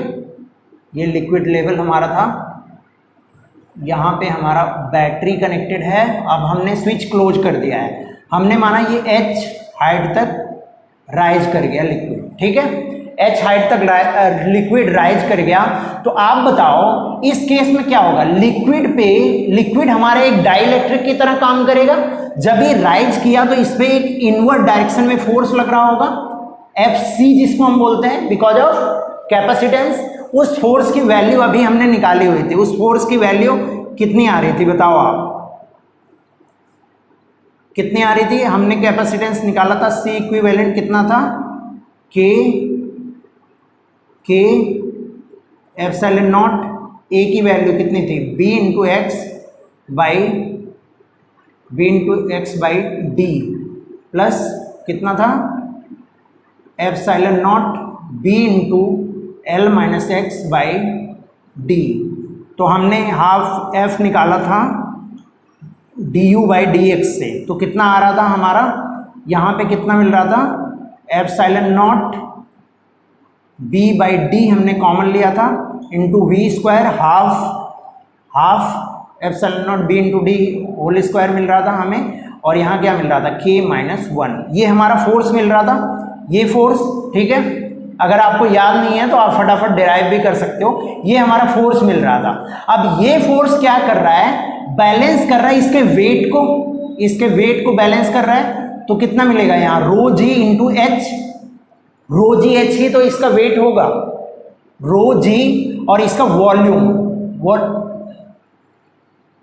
ये लिक्विड लेवल हमारा था। यहाँ पे हमारा बैटरी कनेक्टेड है। अब हमने स्विच क्लोज कर दिया है, हमने माना ये H हाइट तक राइज कर गया लिक्विड। ठीक है, H हाइट तक लिक्विड राइज कर गया। तो आप बताओ इस केस में क्या होगा, लिक्विड हमारे एक डाइलेक्ट्रिक की तरह काम करेगा। जब ये राइज किया तो इस पे एक इनवर्ट डायरेक्शन में फोर्स लग रहा होगा, Fc जिसको हम बोलते हैं, बिकॉज ऑफ कैपेसिटेंस। उस फोर्स की वैल्यू अभी हमने निकाली हुई थी, उस फोर्स की वैल्यू कितनी आ रही थी बताओ आप, कितनी आ रही थी। हमने कैपेसिटेंस निकाला था, C इक्विवेलेंट कितना था, K एप्सिलॉन नॉट, A की वैल्यू कितनी थी, B into x by D, plus कितना था epsilon not B into L minus x by D. तो हमने हाफ F निकाला था D U by D x से, तो कितना आ रहा था हमारा, यहाँ पे कितना मिल रहा था, epsilon not B by D हमने कॉमन लिया था, into V square half epsilon not B into D whole square मिल रहा था हमें। और यहाँ क्या मिल रहा था, K माइनस 1, ये हमारा फोर्स मिल रहा था, ये फोर्स। ठीक है, अगर आपको याद नहीं है तो आप फटाफट डिराइव भी कर सकते हो। ये हमारा फोर्स मिल रहा था। अब ये फोर्स क्या कर रहा है, बैलेंस कर रहा है इसके वेट को बैलेंस कर रहा है। तो कितना मिलेगा यहाँ, रो जी इंटू एच, रो जी एच ही तो इसका वेट होगा, रो जी, और इसका वॉल्यूम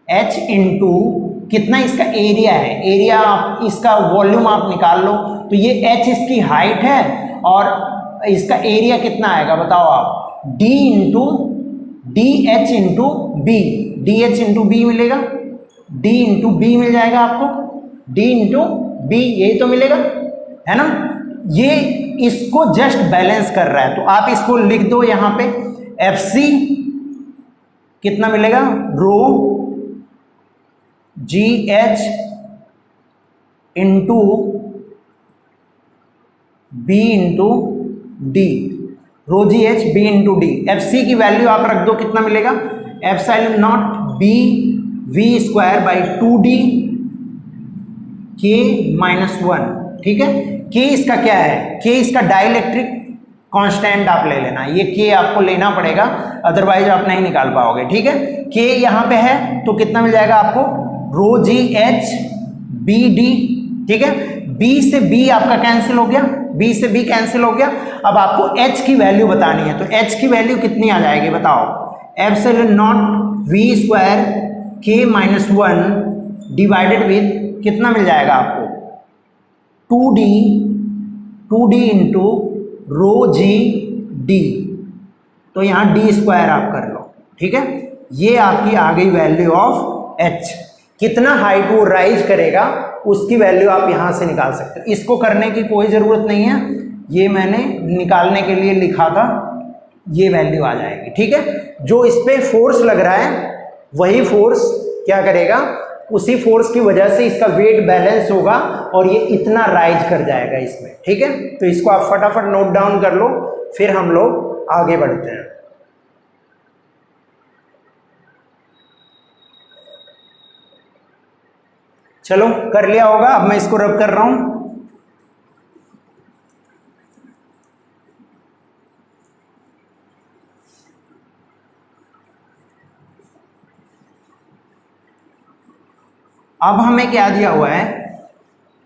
एच इंटू कितना इसका एरिया है, एरिया आप इसका वॉल्यूम आप निकाल लो। तो ये एच इसकी हाइट है और इसका एरिया कितना आएगा बताओ आप, D into D H into B, D H into B मिलेगा, डी इंटू बी मिल जाएगा आपको, डी इंटू बी, यही तो मिलेगा, है ना। ये इसको जस्ट बैलेंस कर रहा है। तो आप इसको लिख दो यहां पे, एफ सी कितना मिलेगा, rho G H into B into D, rho G H B into D. F C की वैल्यू आप रख दो, कितना मिलेगा, epsilon naught B V square by 2d के माइनस 1। ठीक है, के इसका क्या है, के इसका डाइलेक्ट्रिक कांस्टेंट आप ले लेना, ये के आपको लेना पड़ेगा, अदरवाइज आप नहीं निकाल पाओगे। ठीक है, के यहां पे है तो कितना मिल जाएगा आपको, रो जी एच बी डी। ठीक है, बी से बी आपका कैंसिल हो गया, बी से बी कैंसिल हो गया। अब आपको एच की वैल्यू बतानी है, तो एच की वैल्यू कितनी आ जाएगी बताओ, एप्सिलॉन नॉट वी स्क्वायर के माइनस 1 डिवाइडेड विथ कितना मिल जाएगा आपको, 2d into rho G D. तो यहाँ डी स्क्वायर आप कर लो। ठीक है, ये आपकी आ गई वैल्यू ऑफ एच, कितना हाइट वो राइज करेगा उसकी वैल्यू आप यहां से निकाल सकते हो। इसको करने की कोई ज़रूरत नहीं है, ये मैंने निकालने के लिए लिखा था, ये वैल्यू आ जाएगी। ठीक है, जो इस पे फोर्स लग रहा है वही फोर्स क्या करेगा, उसी फोर्स की वजह से इसका वेट बैलेंस होगा और ये इतना राइज कर जाएगा इसमें। ठीक है, तो इसको आप फटाफट नोट डाउन कर लो, फिर हम लोग आगे बढ़ते हैं। चलो कर लिया होगा, अब मैं इसको रब कर रहा हूं। अब हमें क्या दिया हुआ है,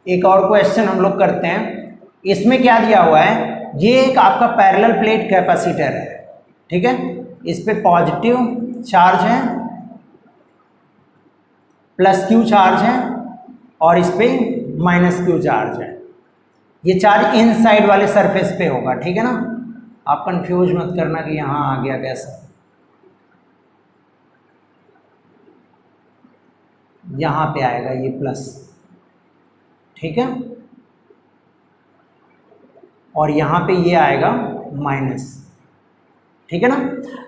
एक और क्वेश्चन हम लोग करते हैं। इसमें क्या दिया हुआ है, ये एक आपका पैरेलल प्लेट कैपेसिटर है। ठीक है, इस पे पॉजिटिव चार्ज है, प्लस क्यू चार्ज है, और इस पे माइनस क्यू चार्ज है। ये चार्ज इनसाइड वाले सरफेस पे होगा। ठीक है ना, आप कंफ्यूज मत करना कि यहाँ आ गया कैसे, यहाँ पे आएगा ये प्लस। ठीक है, और यहाँ पे ये आएगा माइनस, ठीक है ना।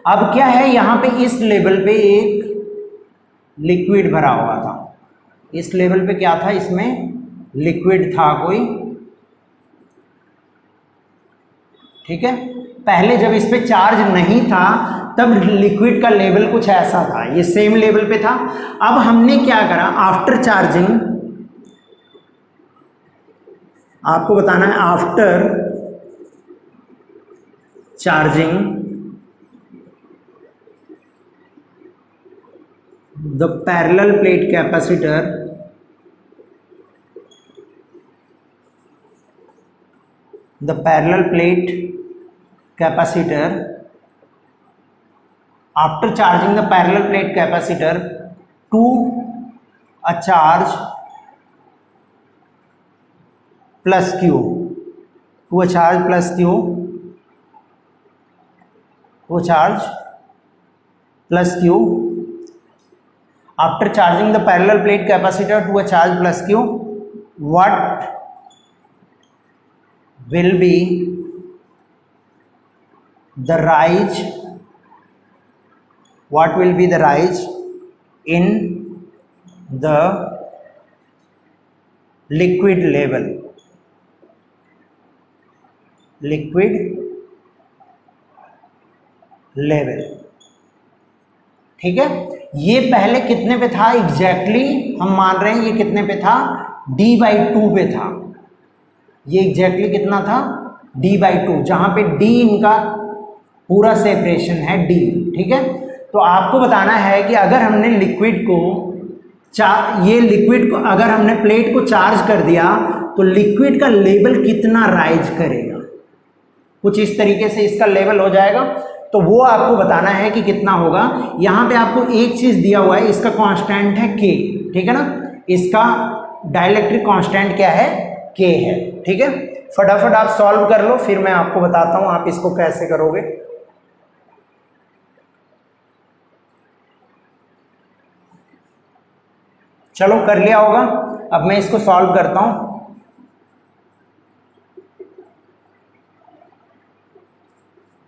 अब क्या है, यहाँ पे इस लेवल पे एक लिक्विड भरा हुआ था, इस लेवल पे क्या था, इसमें लिक्विड था कोई, ठीक है। पहले जब इस पे चार्ज नहीं था तब लिक्विड का लेवल कुछ ऐसा था, ये सेम लेवल पे था। अब हमने क्या करा, आफ्टर चार्जिंग, आपको बताना है after charging the parallel plate capacitor after charging the parallel plate capacitor to a charge plus Q, to a charge plus Q, to a charge plus Q, after charging the parallel plate capacitor to a charge plus Q, what will be the rise, what will be the rise in the liquid level, liquid level, ठीक है। ये पहले कितने पे था exactly, हम मान रहे हैं ये कितने पे था, d/2 पे था, ये एग्जैक्टली कितना था, d/2, जहां पे d इनका पूरा सेपरेशन है d, ठीक है। तो आपको बताना है कि अगर हमने लिक्विड को ये लिक्विड को अगर हमने प्लेट को चार्ज कर दिया तो लिक्विड का लेवल कितना राइज करेगा, कुछ इस तरीके से इसका लेवल हो जाएगा। तो वो आपको बताना है कि कितना होगा। यहाँ पे आपको एक चीज दिया हुआ है, इसका कांस्टेंट है k, ठीक है ना, इसका डाइलेक्ट्रिक कांस्टेंट क्या है, k है, ठीक है। फटाफट आप सॉल्व कर लो, फिर मैं आपको बताता हूं आप इसको कैसे करोगे। चलो कर लिया होगा, अब मैं इसको सॉल्व करता हूं।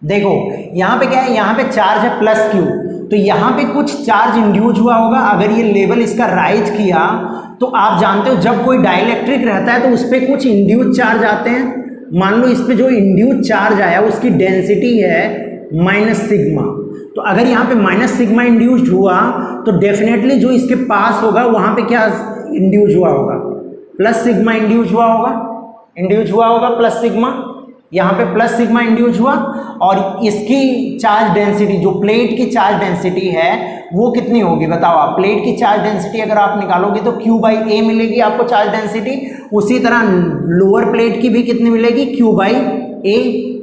देखो यहां पे क्या है, यहां पे चार्ज है प्लस Q, तो यहां पे कुछ चार्ज इंड्यूस हुआ होगा। अगर ये लेवल इसका राइज किया तो आप जानते हो जब कोई डाइलेक्ट्रिक रहता है तो उस पर कुछ इंड्यूस चार्ज आते हैं। मान लो इस पे जो इंड्यूस चार्ज आया उसकी डेंसिटी है -σ, तो अगर यहाँ पे -σ इंड्यूस्ड हुआ तो डेफिनेटली जो इसके पास होगा वहां पे क्या इंड्यूस हुआ होगा, +σ इंड्यूस हुआ होगा, +σ, यहाँ पे +σ इंड्यूस हुआ। और इसकी चार्ज डेंसिटी, जो प्लेट की चार्ज डेंसिटी है वो कितनी होगी बताओ आप। प्लेट की चार्ज डेंसिटी अगर आप निकालोगे तो Q/A मिलेगी आपको चार्ज डेंसिटी, उसी तरह लोअर प्लेट की भी कितनी मिलेगी, Q/A,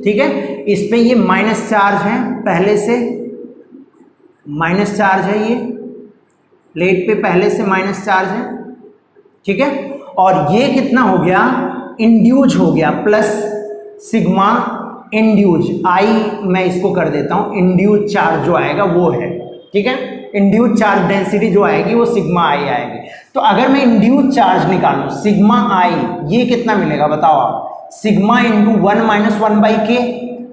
ठीक है। इस पे ये माइनस चार्ज है, पहले से माइनस चार्ज है, ये प्लेट पे पहले से माइनस चार्ज है, ठीक है। और ये कितना हो गया, इंड्यूज हो गया, +σ इंड्यूज, I मैं इसको कर देता हूं, इंड्यूज चार्ज जो आएगा वो है, ठीक है। इंड्यूज चार्ज डेंसिटी जो आएगी वो σI आएगी। तो अगर मैं इंड्यूज चार्ज निकालूं σI, ये कितना मिलेगा बताओ आप, σ × 1 - 1/k।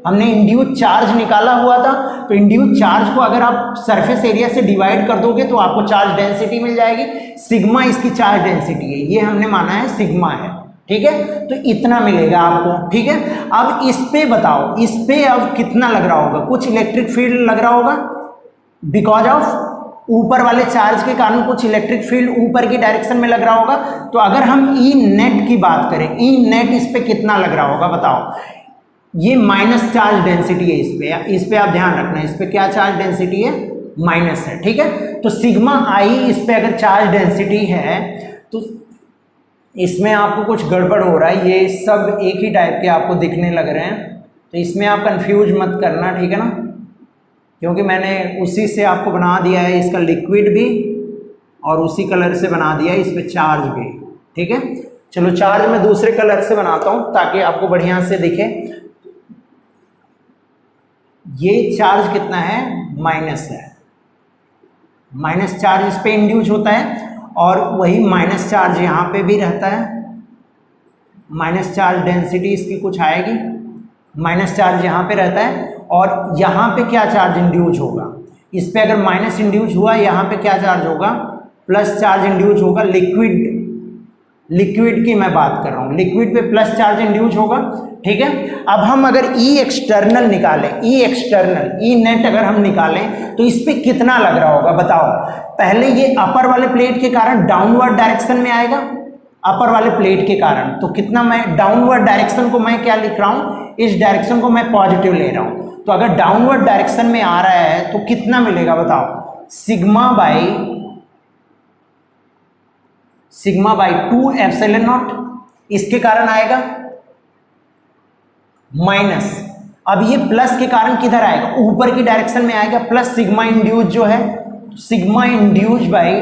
हमने इंड्यूज चार्ज निकाला हुआ था, तो इंड्यूज चार्ज को अगर आप सरफेस एरिया से डिवाइड कर दोगे तो आपको चार्ज डेंसिटी मिल जाएगी। सिग्मा इसकी चार्ज डेंसिटी है, ये हमने माना है सिग्मा है, ठीक है। तो इतना मिलेगा आपको, ठीक है। अब इस पे बताओ, इस पे अब कितना लग रहा होगा, कुछ इलेक्ट्रिक फील्ड लग रहा होगा, बिकॉज ऑफ ऊपर वाले चार्ज के कारण कुछ इलेक्ट्रिक फील्ड ऊपर की डायरेक्शन में लग रहा होगा। तो अगर हम ई नेट की बात करें, ई नेट इस पे कितना लग रहा होगा बताओ। ये माइनस चार्ज डेंसिटी है, इस पे आप ध्यान रखना, इस पे क्या चार्ज डेंसिटी है, माइनस है, ठीक है। तो σI इस पे अगर चार्ज डेंसिटी है तो इसमें आपको कुछ गड़बड़ हो रहा है, ये सब एक ही टाइप के आपको दिखने लग रहे हैं, तो इसमें आप कंफ्यूज मत करना, ठीक है ना, क्योंकि मैंने उसी से आपको बना दिया है इसका लिक्विड भी और उसी कलर से बना दिया है इस पे चार्ज भी, ठीक है। चलो चार्ज मैं दूसरे कलर से बनाता हूं ताकि आपको बढ़िया से दिखे। ये चार्ज कितना है, माइनस है, माइनस चार्ज इस पे इंड्यूस होता है और वही माइनस चार्ज यहाँ पे भी रहता है। माइनस चार्ज डेंसिटी इसकी कुछ आएगी, माइनस चार्ज यहाँ पे रहता है, और यहाँ पे क्या चार्ज इंड्यूज होगा, इस पे अगर माइनस इंड्यूज हुआ, यहाँ पे क्या चार्ज होगा, प्लस चार्ज इंड्यूज होगा। लिक्विड की मैं बात कर रहा हूँ, लिक्विड पे प्लस चार्ज इंड्यूज होगा, ठीक है। अब हम अगर ई एक्सटर्नल निकालें, ई नेट अगर हम निकालें तो इस पे कितना लग रहा होगा बताओ। पहले ये अपर वाले प्लेट के कारण डाउनवर्ड डायरेक्शन में आएगा, अपर वाले प्लेट के कारण, तो कितना, मैं डाउनवर्ड डायरेक्शन को मैं क्या लिख रहा हूँ, इस डायरेक्शन को मैं पॉजिटिव ले रहा हूँ, तो अगर डाउनवर्ड डायरेक्शन में आ रहा है तो कितना मिलेगा बताओ, सिग्मा बाई 2 एप्सिलॉन नॉट, इसके कारण आएगा माइनस। अब ये प्लस के कारण किधर आएगा, ऊपर की डायरेक्शन में आएगा, प्लस सिग्मा इंड्यूज जो है, sigma induced by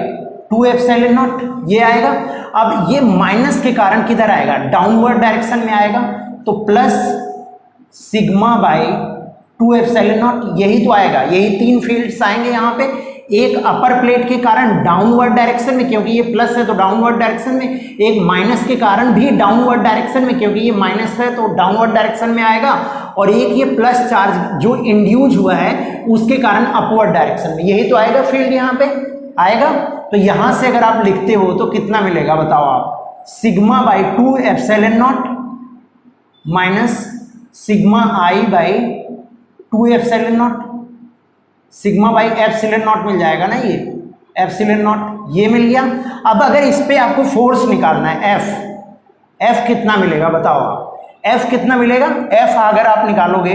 2 epsilon not ये आएगा। अब ये माइनस के कारण किधर आएगा, डाउनवर्ड डायरेक्शन में आएगा, तो plus sigma by 2 epsilon naught, यही तो आएगा, यही तीन फील्ड्स आएंगे यहाँ पे। एक अपर प्लेट के कारण डाउनवर्ड डायरेक्शन में, क्योंकि ये प्लस है तो डाउनवर्ड डायरेक्शन में, एक माइनस के कारण भी डाउनवर्ड डायरेक्शन में, क्योंकि ये माइनस है तो डाउनवर्ड डायरेक्शन में आएगा, और एक ये प्लस चार्ज जो इंड्यूज हुआ है उसके कारण अपवर्ड डायरेक्शन में, यही तो आएगा फील्ड यहाँ पे आएगा। तो यहाँ से अगर आप लिखते हो तो कितना मिलेगा बताओ आप, sigma by 2 epsilon naught minus sigma I by 2 epsilon naught, sigma by epsilon naught मिल जाएगा ना, ये एप्सिलॉन नॉट ये मिल गया। अब अगर इस पे आपको फोर्स निकालना है, एफ कितना मिलेगा बताओ आप, एफ कितना मिलेगा, एफ अगर आप निकालोगे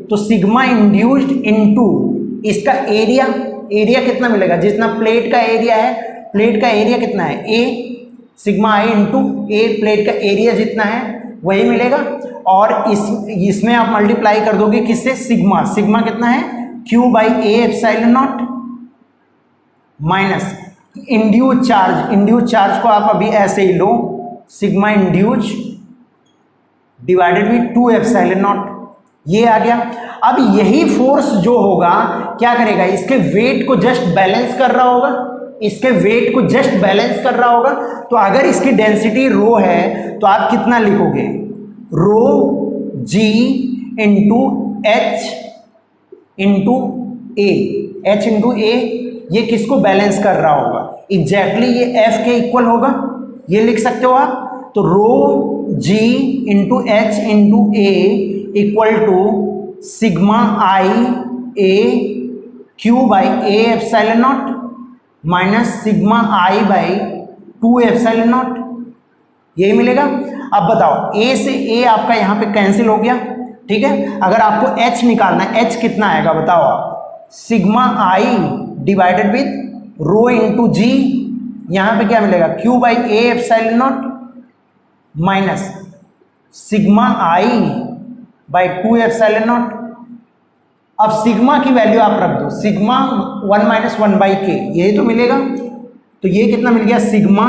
तो सिग्मा इंड्यूस्ड इनटू इसका एरिया कितना मिलेगा, जितना प्लेट का एरिया है, प्लेट का एरिया कितना है ए, सिग्मा आई इंटू ए, प्लेट का एरिया जितना है वही मिलेगा, और इसमें आप मल्टीप्लाई कर दोगे किससे, सिग्मा कितना है, Q by A epsilon naught minus induced charge को आप अभी ऐसे ही लो, sigma induced divided by 2 epsilon not, ये आ गया। अब यही फोर्स जो होगा क्या करेगा, इसके वेट को जस्ट बैलेंस कर रहा होगा, तो अगर इसकी डेंसिटी रो है तो आप कितना लिखोगे, रो जी इंटू एच इंटू ए, ये किसको बैलेंस कर रहा होगा, एग्जैक्टली ये एफ के इक्वल होगा, ये लिख सकते हो आप। तो rho G into H into A equal to sigma I A Q by A epsilon naught minus sigma I by 2 epsilon naught, यही मिलेगा। अब बताओ, ए से ए आपका यहाँ पे कैंसिल हो गया, ठीक है। अगर आपको एच निकालना है, एच कितना आएगा बताओ आप, sigma I divided with rho into G, यहाँ पे क्या मिलेगा, Q by A epsilon naught minus sigma I by 2 epsilon naught. अब सिग्मा की वैल्यू आप रख दो, सिग्मा 1 माइनस 1 बाई के, यही तो मिलेगा, तो ये कितना मिल गया, सिग्मा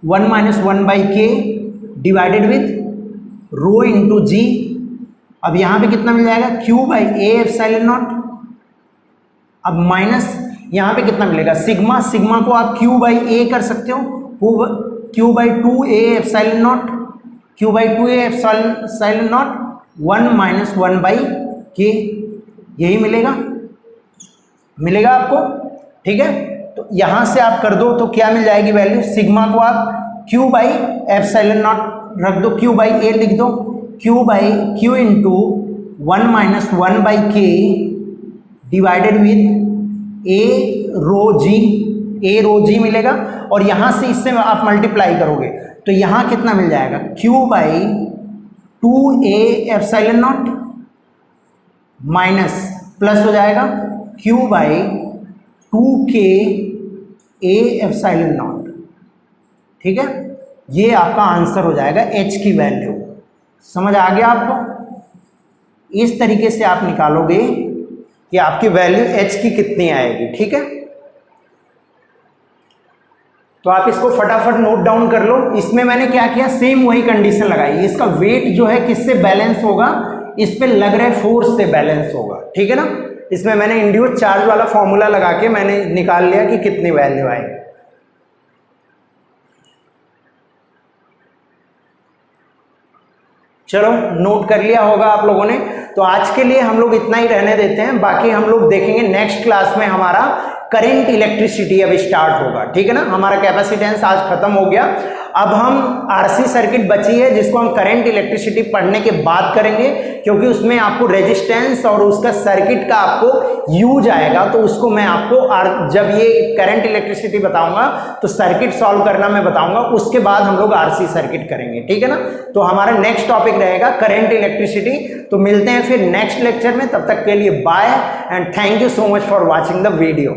1 माइनस 1 बाई के डिवाइडेड विथ रो इंटू जी। अब यहाँ पे कितना मिल जाएगा, Q by A epsilon naught, अब माइनस यहाँ पे कितना मिलेगा, सिग्मा को आप क्यू बाई ए कर सकते हो, Q by 2 A epsilon not, Q by 2 A epsilon not 1 minus 1 by के, यही मिलेगा आपको, ठीक है। तो यहाँ से आप कर दो तो क्या मिल जाएगी वैल्यू, सिग्मा को आप क्यू बाई एप्सिलॉन नॉट रख दो, क्यू बाई ए लिख दो, क्यू इंटू 1 माइनस 1 बाई के डिवाइडेड विथ ए रो जी मिलेगा, और यहाँ से इससे आप मल्टीप्लाई करोगे तो यहाँ कितना मिल जाएगा, Q by 2 A epsilon naught minus plus हो जाएगा क्यू बाई 2 के ए एप्सिलॉन नॉट, ठीक है। ये आपका आंसर हो जाएगा एच की वैल्यू, समझ आ गया आपको। इस तरीके से आप निकालोगे कि आपकी वैल्यू एच की कितनी आएगी, ठीक है। तो आप इसको फटाफट नोट डाउन कर लो। इसमें मैंने क्या किया, सेम वही कंडीशन लगाई, इसका वेट जो है किससे बैलेंस होगा, इस पे लग रहे फोर्स से बैलेंस होगा, ठीक है ना। इसमें मैंने इंड्यूस चार्ज वाला फॉर्मूला लगा के मैंने निकाल लिया कि कितनी वैल्यू आएगी। चलो नोट कर लिया होगा आप लोगों ने। तो आज के लिए हम लोग इतना ही रहने देते हैं, बाकी हम लोग देखेंगे नेक्स्ट क्लास में हमारा करंट इलेक्ट्रिसिटी अब स्टार्ट होगा, ठीक है ना। हमारा कैपेसिटेंस आज खत्म हो गया, अब हम आरसी सर्किट बची है जिसको हम करंट इलेक्ट्रिसिटी पढ़ने के बाद करेंगे, क्योंकि उसमें आपको रेजिस्टेंस और उसका सर्किट का आपको यूज आएगा। तो उसको मैं आपको जब ये करंट इलेक्ट्रिसिटी बताऊंगा तो सर्किट सॉल्व करना मैं बताऊंगा, उसके बाद हम लोग आरसी सर्किट करेंगे, ठीक है ना। तो हमारा नेक्स्ट टॉपिक रहेगा करंट इलेक्ट्रिसिटी। तो मिलते हैं फिर नेक्स्ट लेक्चर में, तब तक के लिए bye and thank you so much for watching the video.